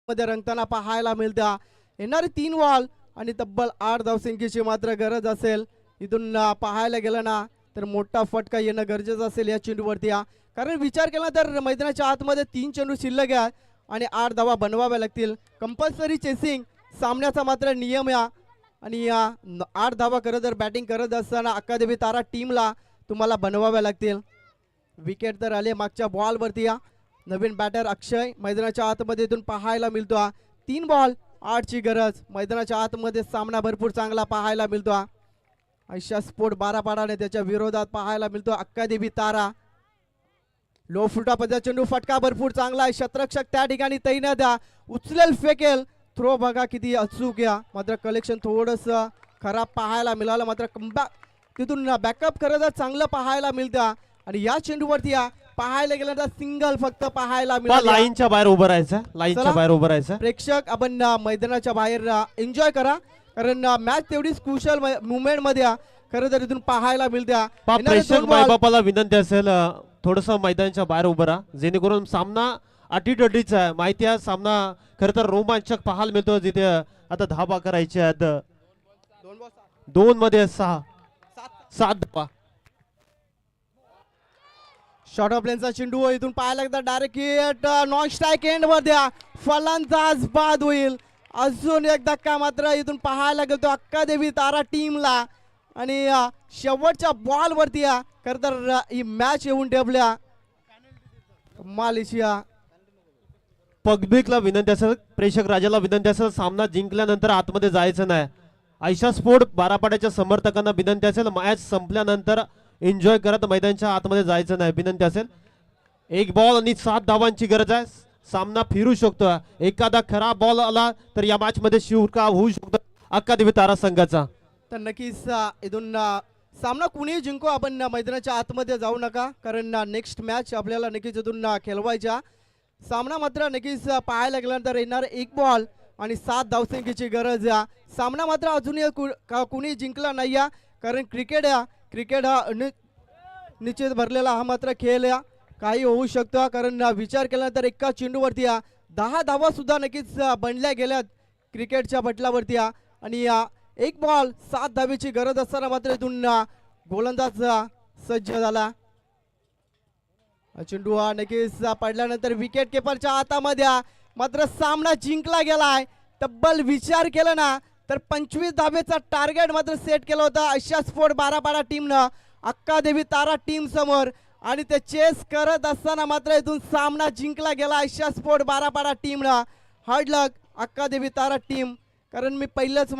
Speaker 2: मध्ये रंगताना पाहायला मिळतं. येणारे 3 बॉल आणि तब्बल 8 धावसंख्येची मात्र गरज असेल. इथून पाहायला गेलं ना तर मोठा फटका येणं गरजेचं असेल या चेंडूवरती. कारण विचार केला तर मैदानाच्या आतमध्ये 3 चेंडू शिल्लक आहे आणि 8 धावा बनवाव्या लागतील. कंपल्सरी चेसिंग सामन्याचा मात्र नियम आहे. आणि 8 धावा खरं तर बॅटिंग करत असताना अक्का देवी तारा टीमला तुम्हाला बनवाव्या लागतील. विकेट तर आले मागच्या बॉलवरती. नवीन बॅटर अक्षय मैदानाच्या आतमध्ये इथून पाहायला मिळतो. 3 बॉल 8ची गरज. मैदानाच्या आतमध्ये सामना भरपूर चांगला पाहायला मिळतो. आशिया स्पोर्ट बारापाडाने त्याच्या विरोधात पाहायला मिळतो अक्का देवी तारा. लो फुलटॉपचा चेंडू फटका भरपूर चांगला आहे. शतरक्षक त्या ठिकाणी तैनात उचलेल फेकेल. थ्रो बघा किती अचूक या, मात्र कलेक्शन थोडस खराब पाहायला मिळालं. मात्र कमबॅक तिथून बॅकअप खरं तर चांगलं पाहायला मिळतं. आणि या चेंडूवरती पाहायला गेलं तर सिंगल फक्त पाहायला मिळालं.
Speaker 1: लाईनच्या बाहेर उभं राहायचं, लाईनच्या बाहेर उभं राहायचं.
Speaker 2: प्रेक्षक आपण मैदानाच्या बाहेर एन्जॉय करा, कारण मॅच तेवढीच क्रुशियल मुवमेंट मध्ये खरं तर इथून पाहायला मिळते.
Speaker 1: प्रेक्षक मायबापाला विनंती असेल थोडस मैदानाच्या बाहेर उभं राहा, जेणेकरून सामना अटीतटीचा आहे. माहिती आहे सामना खरं तर रोमांचक पाहायला मिळतो. जिथे आता धाबा करायचे आहेत 2 मध्ये 7 धाबा.
Speaker 2: शॉर्ट ऑफ लेनचा चेंडू इथून पाहायला लागतात. Direct hit non strike end मध्ये फलंदाज बाद होईल. अजून एक धक्का मात्र इथून पाहायला गेलो अक्का देवी तारा टीमला. आणि शेवटच्या बॉल वरती खरं तर ही मॅच येऊन ठेवल्या. मालेशिया
Speaker 1: पब्लिकला विनंती असेल, प्रेक्षक राजाला विनंती असेल, सामना जिंकल्यानंतर आतमध्ये जायचं नाही. आशिया स्पोर्ट बारापाड्याच्या समर्थकांना विनंती असेल, मॅच संपल्यानंतर एन्जॉय करत मैदानाच्या आतमध्ये जायचं नाही, विनंती असेल. 1 बॉल आणि 7 धावांची गरज आहे. सामना फिरू शकतो. एखादा खराब बॉल आला तर या मॅच मध्ये शिवका होऊ शकतो अक्का देवी तारा संघाचा.
Speaker 2: तर नक्कीच इथून सामना कुणीही जिंको, आपण मैदानाच्या आतमध्ये जाऊ नका, कारण नेक्स्ट मॅच आपल्याला नक्कीच इथून खेळवायच्या. सामना मात्र नक्कीच पाहायला गेल्यानंतर येणार एक बॉल आणि 7 धावसंख्येची गरज आहे. सामना मात्र अजूनही कुणी जिंकला नाही आहे, कारण क्रिकेट हा निश्चित भरलेला हा मात्र खेळ आहे. काही होऊ शकतं, कारण विचार केल्यानंतर एका चेंडूवरती 10 धावा सुद्धा नक्कीच बनल्या गेल्यात क्रिकेटच्या पटलावरती आणि एक बॉल 7 धावेची गरज असताना मात्र इथून गोलंदाज सज्ज झाला. चेंडू नक्कीच पडल्यानंतर विकेट किपरच्या हातामध्ये मात्र सामना जिंकला गेलाय. तब्बल विचार केला ना तर 25 धावेचा टार्गेट मात्र सेट केला होता आशिया स्पोर्ट बारापाडा टीमनं अक्कादेवी तारा टीम समोर, आणि ते चेस करत असताना मात्र इथून सामना जिंकला गेला आशिया स्पोर्ट बारापाडा टीमनं. हार्ड लक अक्कादेवी तारा टीम, कारण मी पहिलंच